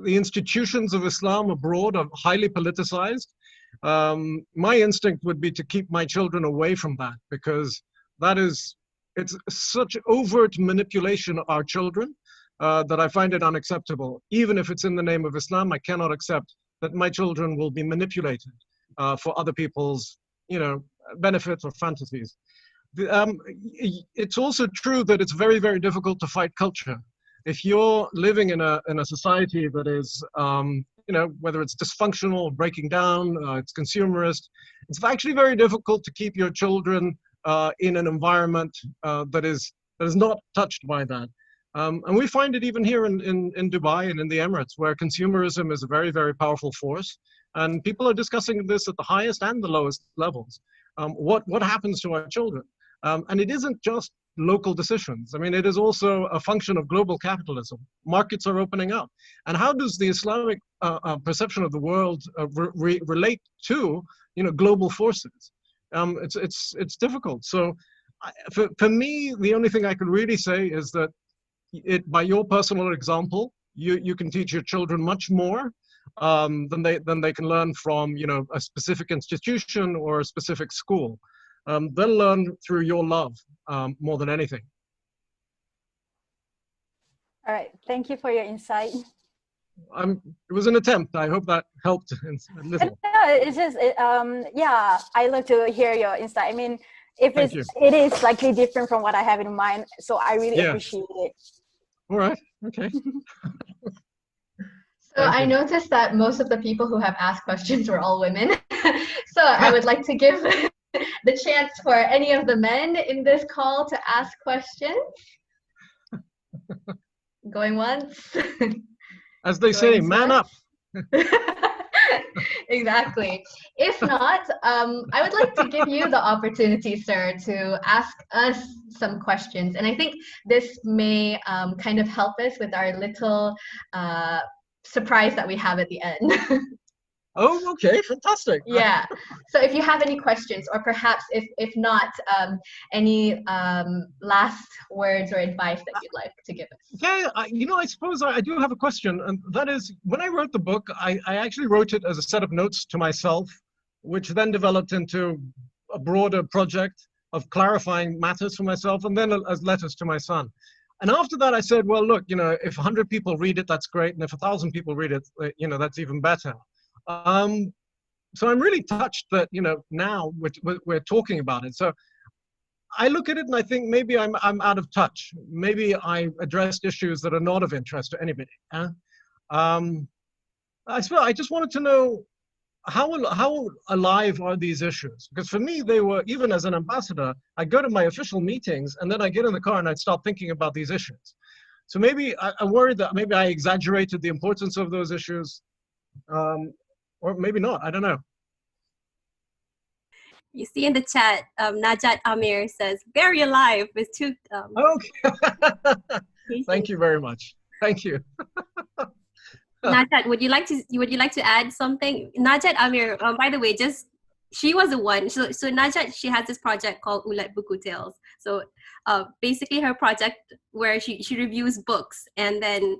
institutions of Islam abroad are highly politicized, my instinct would be to keep my children away from that, because it's such overt manipulation of our children that I find it unacceptable. Even if it's in the name of Islam, I cannot accept that my children will be manipulated for other people's, benefits or fantasies. It's also true that it's very, very difficult to fight culture. If you're living in a society that is, whether it's dysfunctional or breaking down, it's consumerist, it's actually very difficult to keep your children in an environment that is not touched by that. And we find it even here in Dubai and in the Emirates, where consumerism is a very, very powerful force. And people are discussing this at the highest and the lowest levels. What happens to our children? And it isn't just local decisions. I mean, it is also a function of global capitalism. Markets are opening up. And how does the Islamic perception of the world relate to, global forces? It's difficult. So for me, the only thing I can really say is that by your personal example, you can teach your children much more than they can learn from a specific institution or a specific school. They'll learn through your love more than anything. All right, thank you for your insight. It was an attempt. I hope that helped a little. It's just, yeah, I love to hear your insight. I mean, it is slightly different from what I have in mind, so I really appreciate it. All right, okay. So I noticed that most of the people who have asked questions were all women. So I would like to give the chance for any of the men in this call to ask questions. Going once. As they say, man up. Exactly. If not, I would like to give you the opportunity, sir, to ask us some questions. And I think this may kind of help us with our little surprise that we have at the end. Oh, okay, fantastic. Yeah. So if you have any questions, or perhaps if not, any last words or advice that you'd like to give us. Yeah, I suppose I do have a question, and that is, when I wrote the book, I actually wrote it as a set of notes to myself, which then developed into a broader project of clarifying matters for myself, and then as letters to my son. And after that, I said, well, look, if 100 people read it, that's great, and if 1,000 people read it, that's even better. So I'm really touched that now we're talking about it. So I look at it and I think maybe I'm out of touch. Maybe I addressed issues that are not of interest to anybody. I suppose I just wanted to know how alive are these issues? Because for me, they were, even as an ambassador, I go to my official meetings and then I get in the car and I'd start thinking about these issues. So maybe I'm worried that maybe I exaggerated the importance of those issues, or maybe not. I don't know. You see in the chat, Najat Amir says, "Very alive" with two. Okay. Thank you very much. Thank you. Najat, would you like to add something? Najat Amir, by the way, she was the one. So Najat, she has this project called Ulat Buku Tales. So basically her project where she reviews books, and then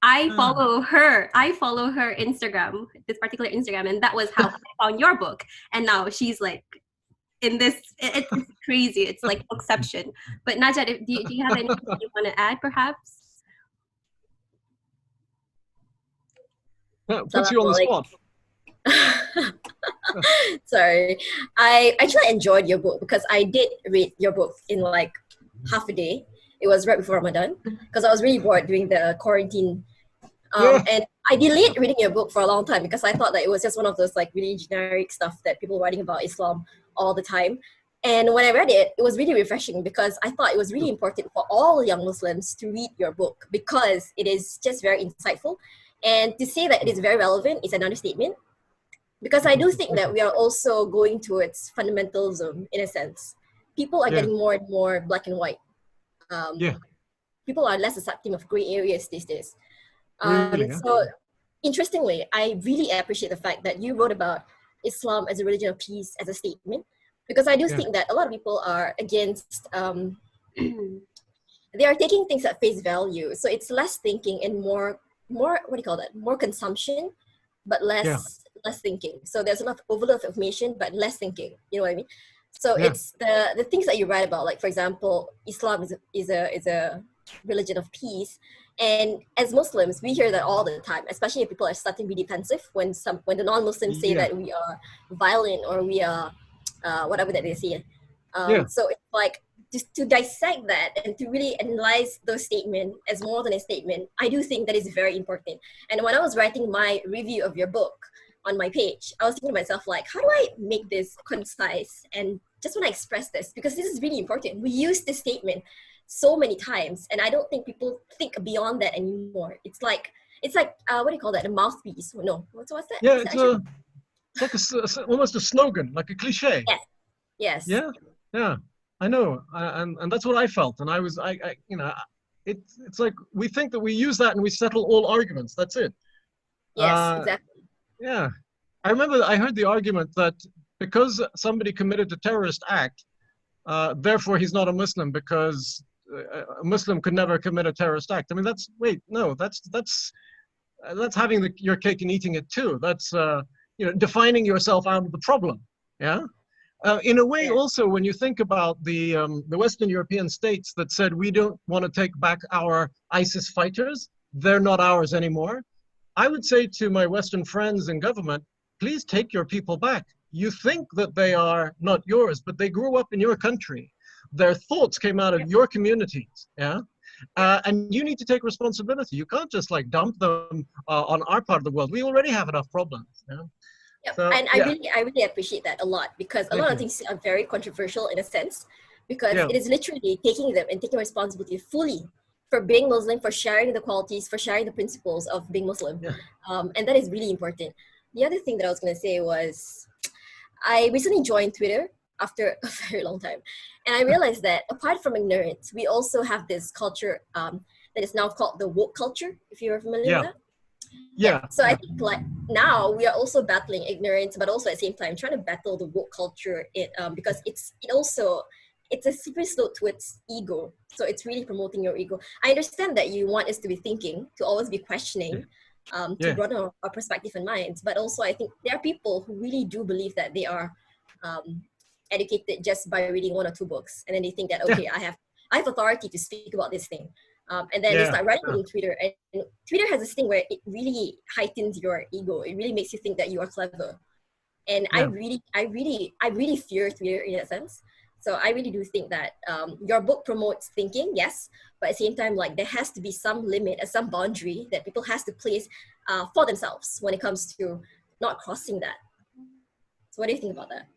I follow her Instagram, this particular Instagram, and that was how I found your book. And now she's like in this, it's crazy. It's like exception. But Najat, do you have anything you want to add, perhaps? Puts you on the spot. Sorry. I actually enjoyed your book because I did read your book in like half a day. It was right before Ramadan because I was really bored during the quarantine. And I delayed reading your book for a long time because I thought that it was just one of those like really generic stuff that people writing about Islam all the time. And when I read it, it was really refreshing because I thought it was really important for all young Muslims to read your book because it is just very insightful. And to say that it is very relevant is an understatement because I do think that we are also going towards fundamentalism in a sense. People are getting more and more black and white. People are less accepting of gray areas these days. So interestingly, I really appreciate the fact that you wrote about Islam as a religion of peace as a statement because I do think that a lot of people are against, they are taking things at face value. So it's less thinking and more what do you call that? More consumption, but less thinking. So there's a lot of overload of information, but less thinking. You know what I mean? So it's the things that you write about, like for example, Islam is a religion of peace. And as Muslims, we hear that all the time, especially if people are starting to be defensive when the non-Muslims say that we are violent or we are whatever that they say. So it's like just to dissect that and to really analyze those statements as more than a statement, I do think that is very important. And when I was writing my review of your book on my page, I was thinking to myself, like, how do I make this concise and just want to express this? Because this is really important. We use this statement so many times, and I don't think people think beyond that anymore. It's like what do you call that? A mouthpiece? No, what's that? Yeah, it's like almost a slogan, like a cliche. Yes. Yeah. I know, and that's what I felt, and I you know, it's like we think that we use that and we settle all arguments. That's it. Yes, exactly. Yeah, I remember I heard the argument that because somebody committed a terrorist act, therefore he's not a Muslim because a Muslim could never commit a terrorist act. I mean, that's having your cake and eating it too. That's you know, defining yourself out of the problem. Yeah. In a way, also, when you think about the Western European states that said we don't want to take back our ISIS fighters, they're not ours anymore. I would say to my Western friends in government, please take your people back. You think that they are not yours, but they grew up in your country. Their thoughts came out of your communities, and you need to take responsibility. You can't just like dump them on our part of the world. We already have enough problems. So, and I really appreciate that a lot because a lot of things are very controversial in a sense because it is literally taking them and taking responsibility fully for being Muslim, for sharing the qualities, for sharing the principles of being Muslim. And that is really important. The other thing that I was going to say was I recently joined Twitter after a very long time. And I realized that apart from ignorance, we also have this culture that is now called the woke culture, if you're familiar with that. So I think like now we are also battling ignorance, but also at the same time trying to battle the woke culture because it's a slippery slope towards ego. So it's really promoting your ego. I understand that you want us to be thinking, to always be questioning, to broaden our perspective and minds. But also I think there are people who really do believe that they are educated just by reading one or two books. And then they think that, okay, I have authority to speak about this thing. And then they start writing on Twitter. And Twitter has this thing where it really heightens your ego. It really makes you think that you are clever. And I really fear Twitter in that sense. So I really do think that your book promotes thinking, yes, but at the same time, like there has to be some limit and some boundary that people has to place for themselves when it comes to not crossing that. So what do you think about that?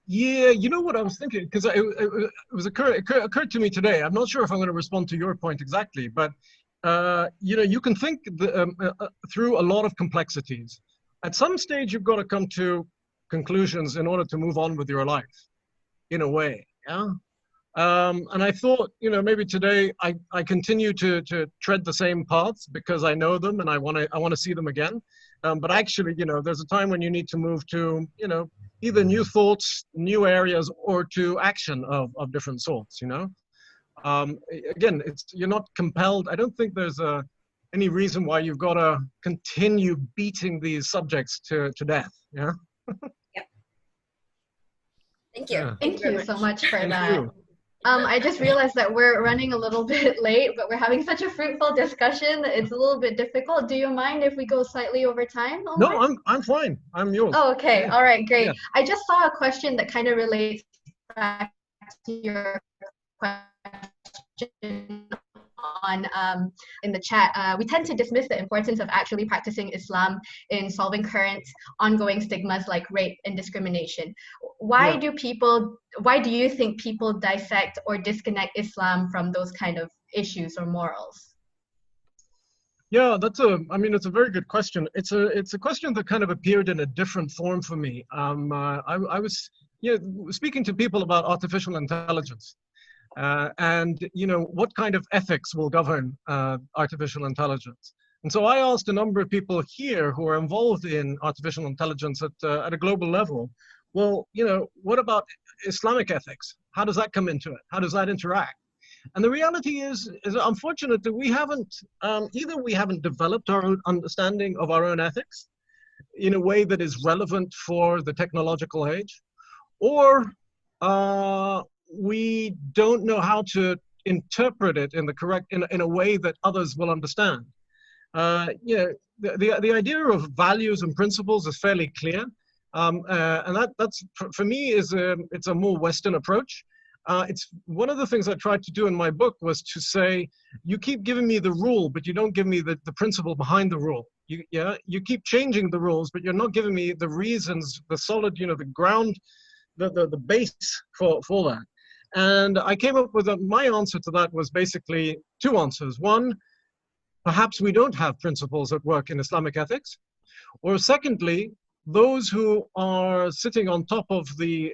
Yeah, you know what I was thinking, because it occurred to me today. I'm not sure if I'm going to respond to your point exactly, but you can think through a lot of complexities. At some stage, you've got to come to conclusions in order to move on with your life, in a way. Yeah. And I thought, maybe today I continue to tread the same paths because I know them and I want to see them again. But actually, there's a time when you need to move to, either new thoughts, new areas, or to action of different sorts. Again, you're not compelled. I don't think there's any reason why you've got to continue beating these subjects to death. Yeah. Yeah. Thank you. Yeah. Thank you so much for Thank that. you. I just realized that we're running a little bit late, but we're having such a fruitful discussion. It's a little bit difficult. Do you mind if we go slightly over time, Omar? No, I'm fine. I'm yours. Oh, okay. Yeah. All right, great. Yeah. I just saw a question that kind of relates back to your question on in the chat. We tend to dismiss the importance of actually practicing Islam in solving current ongoing stigmas like rape and discrimination. Why do you think people dissect or disconnect Islam from those kind of issues or morals? Yeah, it's a very good question. It's a question that kind of appeared in a different form for me. I was speaking to people about artificial intelligence. And what kind of ethics will govern artificial intelligence? And so I asked a number of people here who are involved in artificial intelligence at a global level. Well, what about Islamic ethics? How does that come into it? How does that interact? And the reality is unfortunate that we haven't either we haven't developed our own understanding of our own ethics in a way that is relevant for the technological age, or we don't know how to interpret it in a way that others will understand. The idea of values and principles is fairly clear, and that's for me it's a more Western approach. It's one of the things I tried to do in my book was to say, you keep giving me the rule, but you don't give me the principle behind the rule. You keep changing the rules, but you're not giving me the reasons, the solid, the ground, the base for that. And I came up with my answer to that was basically two answers. One, perhaps we don't have principles at work in Islamic ethics. Or secondly, those who are sitting on top of the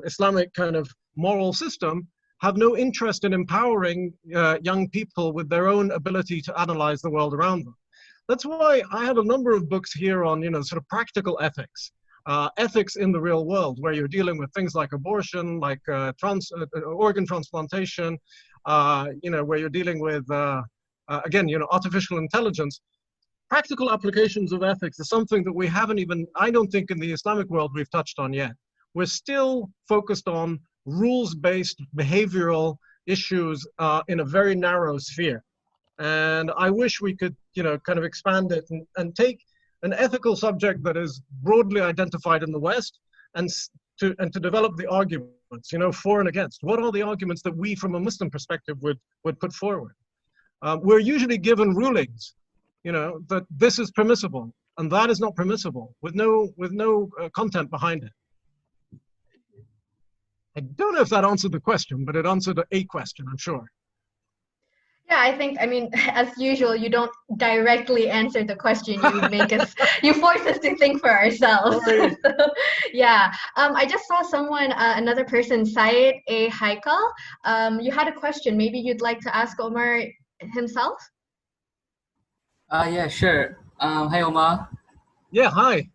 Islamic kind of moral system have no interest in empowering young people with their own ability to analyze the world around them. That's why I have a number of books here on, sort of practical ethics. Ethics in the real world, where you're dealing with things like abortion, like organ transplantation, where you're dealing with, again, artificial intelligence. Practical applications of ethics is something that we haven't even, I don't think in the Islamic world we've touched on yet. We're still focused on rules-based behavioral issues in a very narrow sphere. And I wish we could, kind of expand it and take an ethical subject that is broadly identified in the West and to develop the arguments, for and against. What are the arguments that we from a Muslim perspective would put forward? We're usually given rulings, that this is permissible and that is not permissible with no content behind it. I don't know if that answered the question, but it answered a question, I'm sure. Yeah, I mean, as usual, you don't directly answer the question. You force us to think for ourselves. Yeah. I just saw someone, another person, Syed A. Haikal. You had a question. Maybe you'd like to ask Omar himself? Yeah, sure. Hi, Omar. Yeah, hi.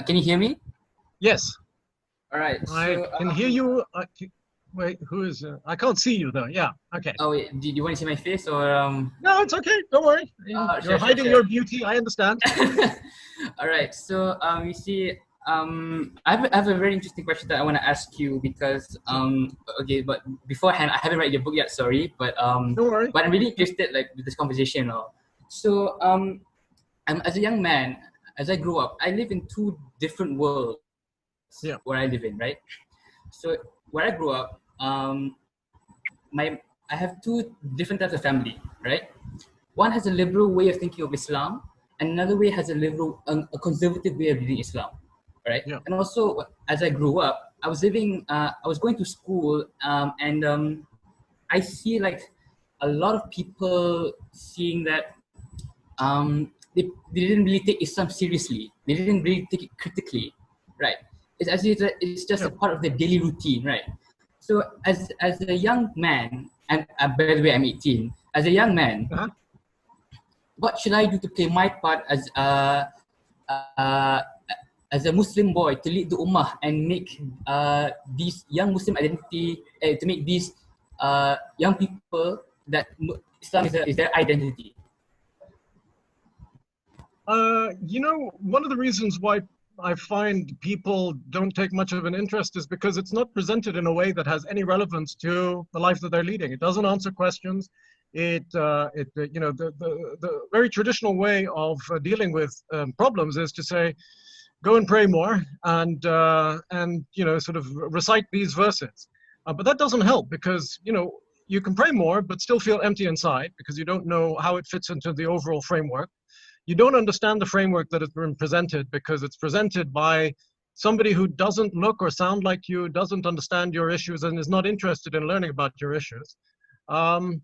Can you hear me? Yes. All right. I can hear you. Wait, who is? I can't see you though. Yeah. Okay. Oh wait, do you want to see my face or? No, it's okay. Don't worry. You're hiding your beauty. I understand. All right. So you see, I have a very interesting question that I want to ask you because okay, but beforehand I haven't read your book yet. Sorry, but don't worry. But I'm really interested with this conversation and all. So I'm as a young man, as I grew up, I live in two different worlds. Yeah. Where I live in, right? So where I grew up, I have two different types of family, right? One has a liberal way of thinking of Islam, and another way has a conservative way of reading Islam, right? Yeah. And also, as I grew up, I was going to school, and I see like a lot of people seeing that they didn't really take Islam seriously. They didn't really take it critically, right? It's as if it's just a part of their daily routine, right? So as a young man, and by the way, I'm 18. As a young man, what should I do to play my part as a Muslim boy to lead the ummah and make these young Muslim identity, to make these young people that Islam is their identity? You know, one of the reasons why I find people don't take much of an interest is because it's not presented in a way that has any relevance to the life that they're leading. It doesn't answer questions. You know, the very traditional way of dealing with problems is to say, go and pray more and you know, sort of recite these verses. But that doesn't help because, you know, you can pray more but still feel empty inside because you don't know how it fits into the overall framework. You don't understand the framework that has been presented because it's presented by somebody who doesn't look or sound like you, doesn't understand your issues, and is not interested in learning about your issues. And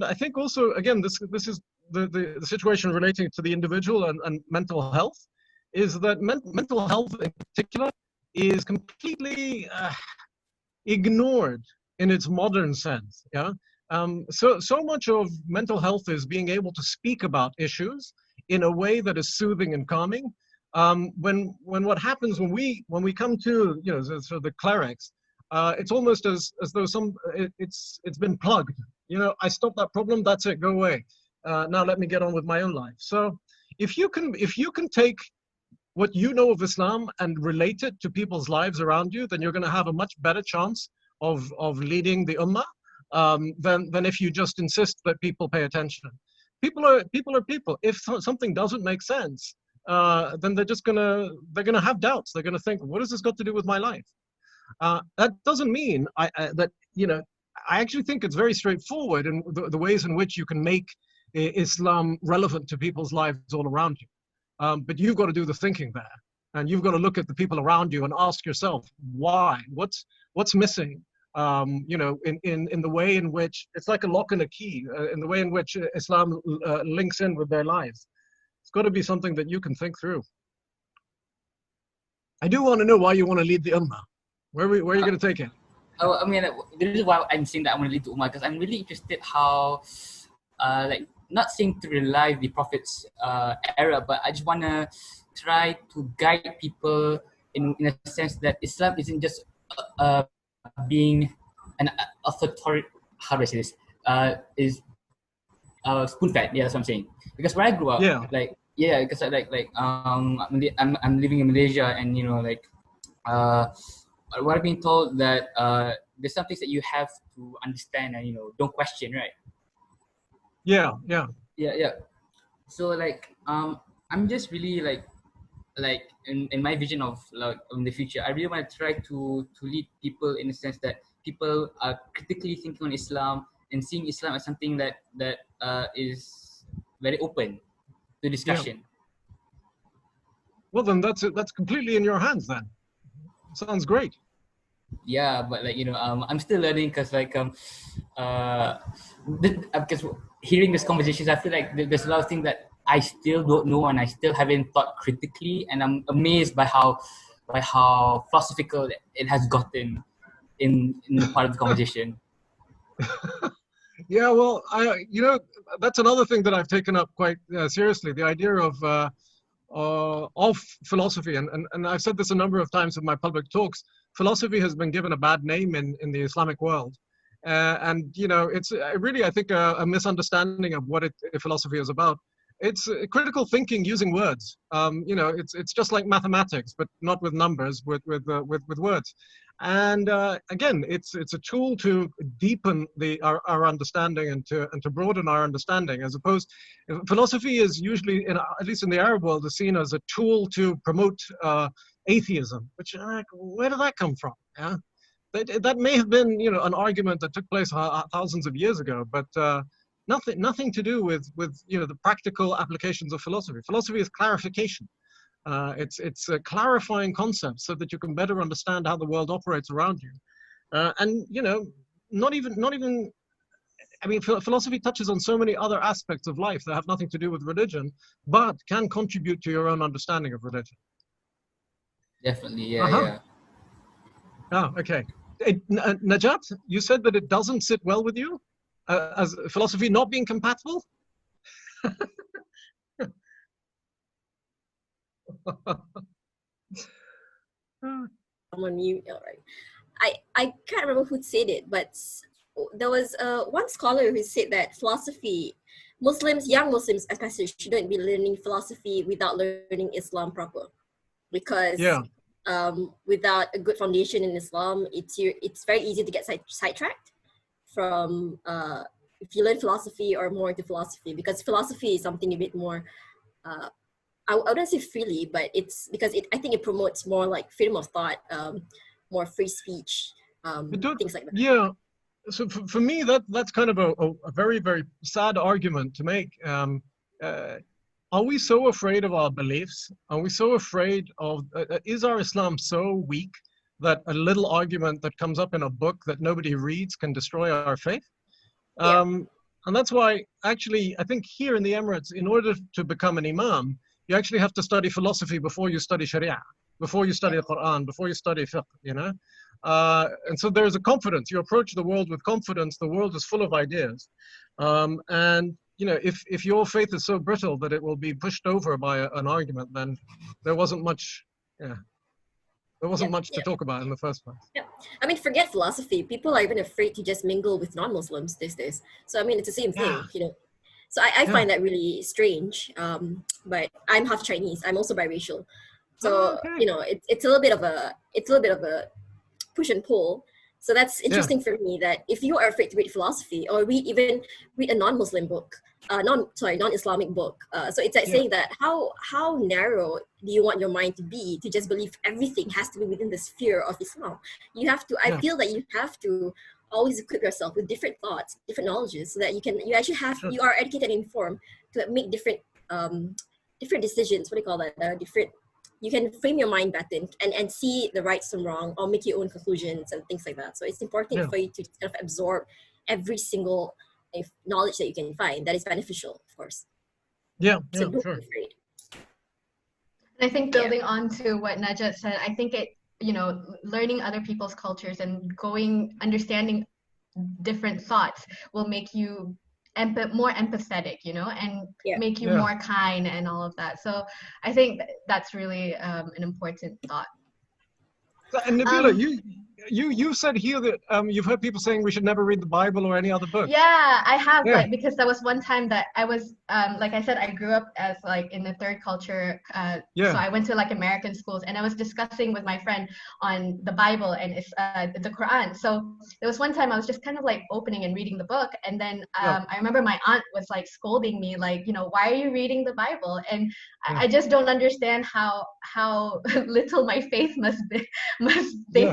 I think also, again, this is the situation relating to the individual and mental health, is that mental health in particular is completely ignored in its modern sense. Yeah. So much of mental health is being able to speak about issues in a way that is soothing and calming. When what happens when we come to, you know, so the clerics, it's almost as though it's been plugged. You know, I stopped that problem. That's it. Go away. Now let me get on with my own life. So if you can take what you know of Islam and relate it to people's lives around you, then you're going to have a much better chance of leading the ummah. Than if you just insist that people pay attention. People are people. If something doesn't make sense, then they're gonna have doubts. They're gonna think, what has this got to do with my life? That doesn't mean that, you know, I actually think it's very straightforward in the ways in which you can make Islam relevant to people's lives all around you. But you've got to do the thinking there, and you've got to look at the people around you and ask yourself why. What's missing? You know, in the way in which it's like a lock and a key, in the way in which Islam links in with their lives. It's got to be something that you can think through. I do want to know why you want to lead the ummah. Where are you going to take it? Oh, I mean, the reason why I'm saying that I want to lead the ummah because I'm really interested how, like, not saying to relive the Prophet's era, but I just want to try to guide people in a sense that Islam isn't just being an authority, how do I say this? Is spoon-fed. Yeah, that's what I'm saying. Because where I grew up, because I'm living in Malaysia, and you know, like, what I've been told that there's some things that you have to understand and, you know, don't question, right? Yeah. So like, I'm just really like in my vision of like in the future, I really want to try to lead people in the sense that people are critically thinking on Islam and seeing Islam as something that is very open to discussion. Yeah. Well, then that's completely in your hands. Then sounds great. Yeah, but like, you know, I'm still learning because like because hearing these conversations, I feel like there's a lot of things that I still don't know and I still haven't thought critically, and I'm amazed by how philosophical it has gotten in the part of the conversation. Yeah, well, you know, that's another thing that I've taken up quite seriously, the idea of philosophy, and I've said this a number of times in my public talks. Philosophy has been given a bad name in the Islamic world, and you know, it's really, I think, a misunderstanding of what philosophy is about. It's critical thinking using words. You know, it's just like mathematics, but not with numbers, with words. And again, it's a tool to deepen our understanding and to broaden our understanding. As opposed, philosophy is usually, at least in the Arab world, is seen as a tool to promote atheism. Which, where did that come from? Yeah, that may have been, you know, an argument that took place thousands of years ago, but nothing to do with, you know, the practical applications of philosophy. Philosophy is clarification. It's clarifying concepts so that you can better understand how the world operates around you. And you know, not even. I mean, philosophy touches on so many other aspects of life that have nothing to do with religion, but can contribute to your own understanding of religion. Definitely, yeah. Oh, okay. Najat, you said that it doesn't sit well with you, as philosophy not being compatible? I'm on mute. All right. I can't remember who said it, but there was one scholar who said that philosophy, young Muslims especially, shouldn't be learning philosophy without learning Islam proper, because without a good foundation in Islam, it's very easy to get sidetracked from if you learn philosophy or more into philosophy, because philosophy is something a bit more. I wouldn't say freely, but it's because I think it promotes more like freedom of thought, more free speech, things like that. Yeah. So for me, that's kind of a very, very sad argument to make. Are we so afraid of our beliefs? Are we so afraid of, is our Islam so weak that a little argument that comes up in a book that nobody reads can destroy our faith? And that's why, actually, I think here in the Emirates, in order to become an imam, you actually have to study philosophy before you study Sharia, before you study the Quran, before you study fiqh, you know? And so there's a confidence. You approach the world with confidence. The world is full of ideas. And, you know, if your faith is so brittle that it will be pushed over by an argument, then there wasn't much, much to talk about in the first place. Yeah, I mean, forget philosophy. People are even afraid to just mingle with non-Muslims these days. So, I mean, it's the same thing, you know? So I find that really strange, but I'm half Chinese. I'm also biracial, so you know it's a little bit of a push and pull. So that's interesting for me, that if you are afraid to read philosophy or read a non-Muslim book, non-Islamic book. So it's like saying that how narrow do you want your mind to be to just believe everything has to be within the sphere of Islam? You have to. I feel that you have to always equip yourself with different thoughts, different knowledges, so that you are educated and informed to make different decisions. What do you call that? You can frame your mind better and see the rights and wrong, or make your own conclusions and things like that. So it's important for you to kind of absorb every single knowledge that you can find that is beneficial, of course. So don't be sure. afraid. I think building on to what Najat said, I think learning other people's cultures and understanding different thoughts will make you more empathetic, you know, and make you more kind and all of that. So I think that's really an important thought. And Nabila, you said here that you've heard people saying we should never read the Bible or any other book. Yeah, I have, like, because there was one time that I was, like I said, I grew up as like in the third culture. So I went to like American schools, and I was discussing with my friend on the Bible and the Quran. So there was one time I was just kind of like opening and reading the book, and then I remember my aunt was like scolding me, like, you know, why are you reading the Bible? And I just don't understand how little my faith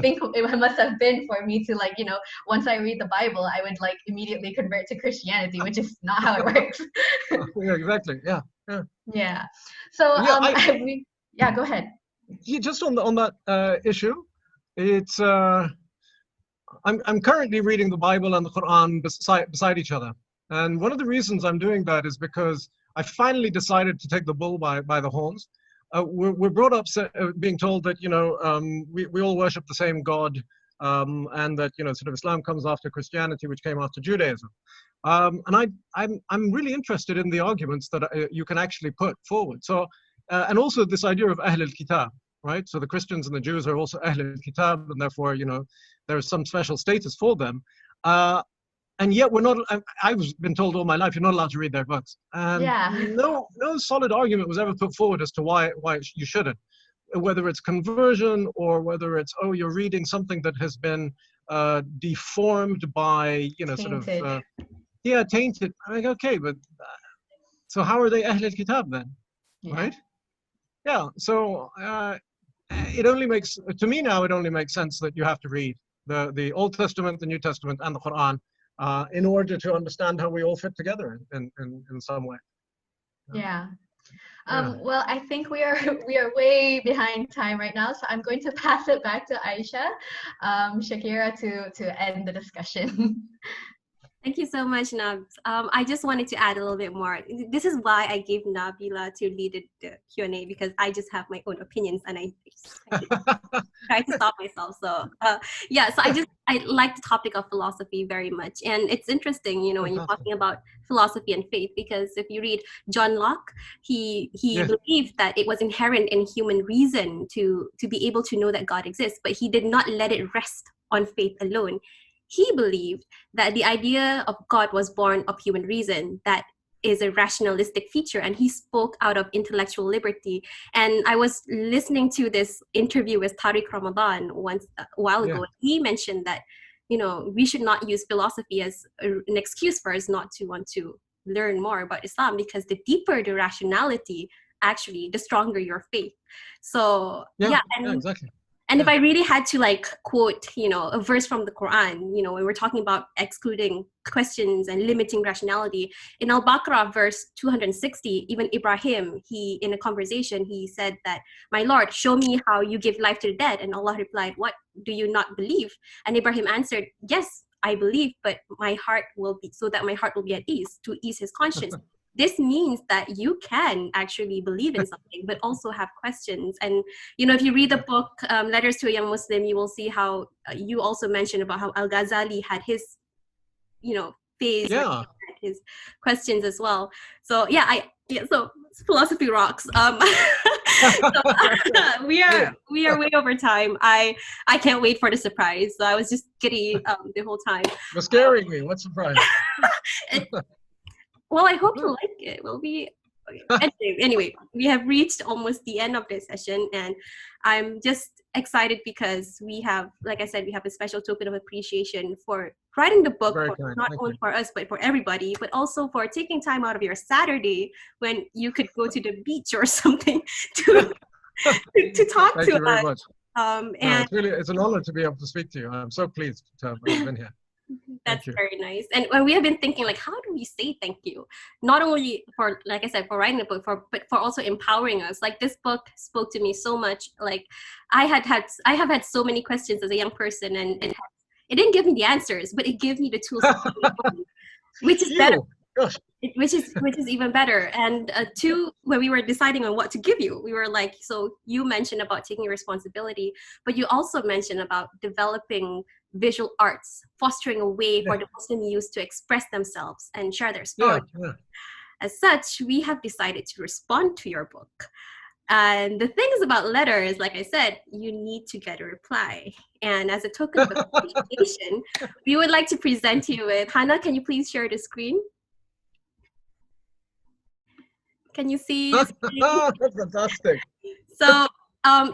think it must have been for me to, like, you know, once I read the Bible, I would like immediately convert to Christianity, which is not how it works. Yeah, exactly. Yeah. So go ahead. Yeah, just on that issue, it's I'm currently reading the Bible and the Quran beside each other, and one of the reasons I'm doing that is because I finally decided to take the bull by the horns. We're brought up being told that, you know, we all worship the same God, and that, you know, sort of Islam comes after Christianity, which came after Judaism. And I'm really interested in the arguments that you can actually put forward. So, and also this idea of Ahl al-Kitab, right? So the Christians and the Jews are also Ahl al-Kitab, and therefore, you know, there's some special status for them. And yet we're not, I've been told all my life, you're not allowed to read their books. And no solid argument was ever put forward as to why you shouldn't. Whether it's conversion or whether it's, oh, you're reading something that has been deformed by, you know, tainted. Sort of, tainted. I'm like, okay, but so how are they Ahl al-Kitab then, right? Yeah, so it only makes, to me now, it only makes sense that you have to read the Old Testament, the New Testament, and the Quran in order to understand how we all fit together in some way. Yeah. Well, I think we are way behind time right now, so I'm going to pass it back to Aisha, Shakira, to end the discussion. Thank you so much, Nabs. I just wanted to add a little bit more. This is why I gave Nabila to lead the Q&A, because I just have my own opinions and I try to stop myself. So yeah, so I like the topic of philosophy very much. And it's interesting, you know, when you're talking about philosophy and faith, because if you read John Locke, he believed that it was inherent in human reason to be able to know that God exists, but he did not let it rest on faith alone. He believed that the idea of God was born of human reason, that is a rationalistic feature, and he spoke out of intellectual liberty. And I was listening to this interview with Tariq Ramadan a while ago. He mentioned that, you know, we should not use philosophy as an excuse for us not to want to learn more about Islam, because the deeper the rationality, actually, the stronger your faith. So exactly. And if I really had to like quote, you know, a verse from the Quran, you know, when we're talking about excluding questions and limiting rationality, in Al-Baqarah verse 260, even Ibrahim, in a conversation, he said that, "My Lord, show me how you give life to the dead." And Allah replied, "What, do you not believe?" And Ibrahim answered, "Yes, I believe, but my heart will be at ease, to ease his conscience." This means that you can actually believe in something, but also have questions. And, you know, if you read the book, Letters to a Young Muslim, you will see how you also mentioned about how Al-Ghazali had his, you know, phase, had his questions as well. So so philosophy rocks. We are way over time. I can't wait for the surprise. So I was just giddy the whole time. You're scaring me. What surprise? Well, I hope you like it. We'll be okay. Anyway, we have reached almost the end of this session, and I'm just excited because we have, like I said, we have a special token of appreciation for writing the book, not only for us, but for everybody, but also for taking time out of your Saturday when you could go to the beach or something to talk Thank to you very us. Much. It's an honor to be able to speak to you. I'm so pleased to have been here. That's very nice. And when we have been thinking, like, how do we say thank you? Not only for, like I said, for writing the book, but for also empowering us. Like, this book spoke to me so much. Like, I have had so many questions as a young person, and it didn't give me the answers, but it gave me the tools, which is better. Which is even better. And when we were deciding on what to give you, we were like, so you mentioned about taking responsibility, but you also mentioned about developing visual arts, fostering a way for the Muslim youth to express themselves and share their story. As such, we have decided to respond to your book. And the thing is about letters, like I said, you need to get a reply. And as a token of appreciation, we would like to present you with, Hannah, can you please share the screen? Can you see? That's fantastic. So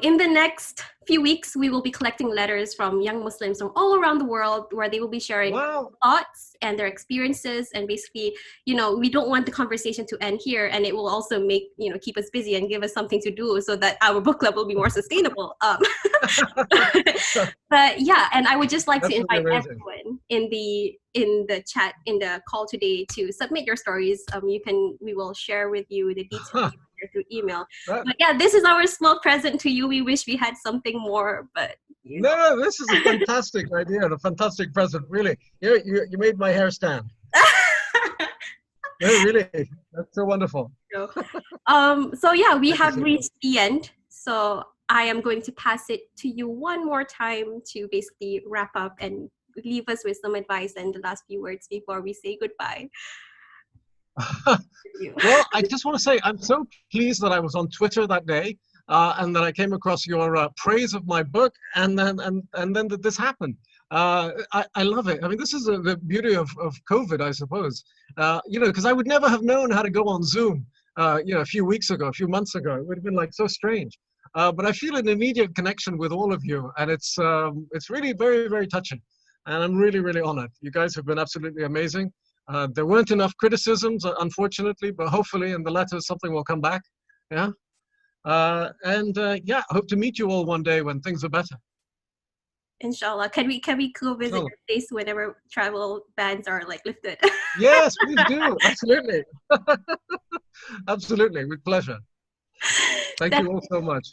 in the next few weeks, we will be collecting letters from young Muslims from all around the world, where they will be sharing thoughts and their experiences. And basically, you know, we don't want the conversation to end here, and it will also make, you know, keep us busy and give us something to do so that our book club will be more sustainable. But yeah, and I would just like to invite everyone in the chat, in the call today, to submit your stories. We will share with you the details through email. But yeah, this is our small present to you. We wish we had something more, but no, this is a fantastic idea and a fantastic present. Really, you made my hair stand. No, really, that's so wonderful. So yeah, we have reached the end. So I am going to pass it to you one more time to basically wrap up and leave us with some advice and the last few words before we say goodbye. Well, I just want to say I'm so pleased that I was on Twitter that day, and that I came across your praise of my book, and then that this happened. I love it. I mean, this is the beauty of COVID, I suppose. You know, because I would never have known how to go on Zoom. You know, a few months ago, it would have been like so strange. But I feel an immediate connection with all of you, and it's really very, very touching. And I'm really, really honored. You guys have been absolutely amazing. There weren't enough criticisms, unfortunately, but hopefully in the letters something will come back. Yeah. Yeah, I hope to meet you all one day when things are better. Inshallah. Can we go visit your place whenever travel bans are like lifted? Yes, please do. Absolutely. Absolutely, with pleasure. Thank you all so much.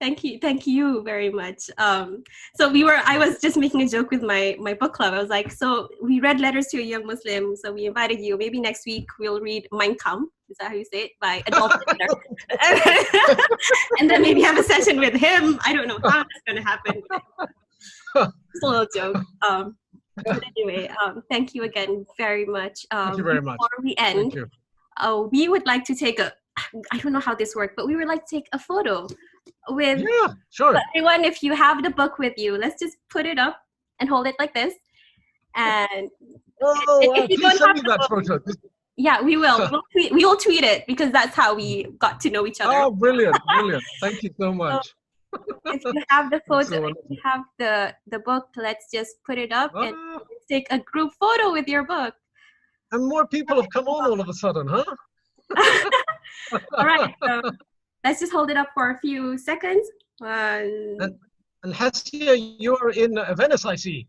Thank you very much. So I was just making a joke with my book club. I was like, so we read Letters to a Young Muslim, so we invited you. Maybe next week we'll read Mein Kampf, is that how you say it? By Adolf Hitler. And then maybe have a session with him. I don't know how that's gonna happen. Just a little joke. But anyway, thank you again very much. Thank you very much. Before we end, we would like to take I don't know how this works, but we would like to take a photo with everyone. If you have the book with you, let's just put it up and hold it like this. And if you don't have that photo, yeah, we will. We will tweet it because that's how we got to know each other. Oh, brilliant, brilliant. Thank you so much. If you have the photo, if you have the book, let's just put it up and take a group photo with your book. And more people have come on all of a sudden, huh? All right, so let's just hold it up for a few seconds. And Hasia, you're in Venice, I see.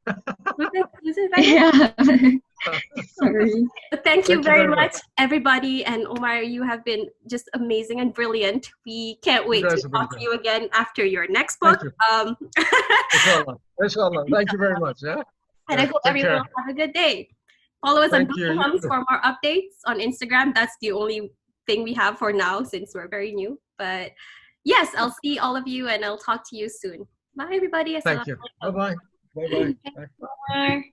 Was it Venice? Yeah. Sorry. But thank you very much, everybody. And Omar, you have been just amazing and brilliant. We can't wait to talk to you again after your next book. Inshallah. Inshallah. Thank you very much. Yeah. And I hope everyone will have a good day. Follow us on Bookingham for more updates on Instagram. That's the only thing we have for now since we're very new. But yes, I'll see all of you and I'll talk to you soon. Bye, everybody. Thank you. Bye-bye. Bye-bye. Bye.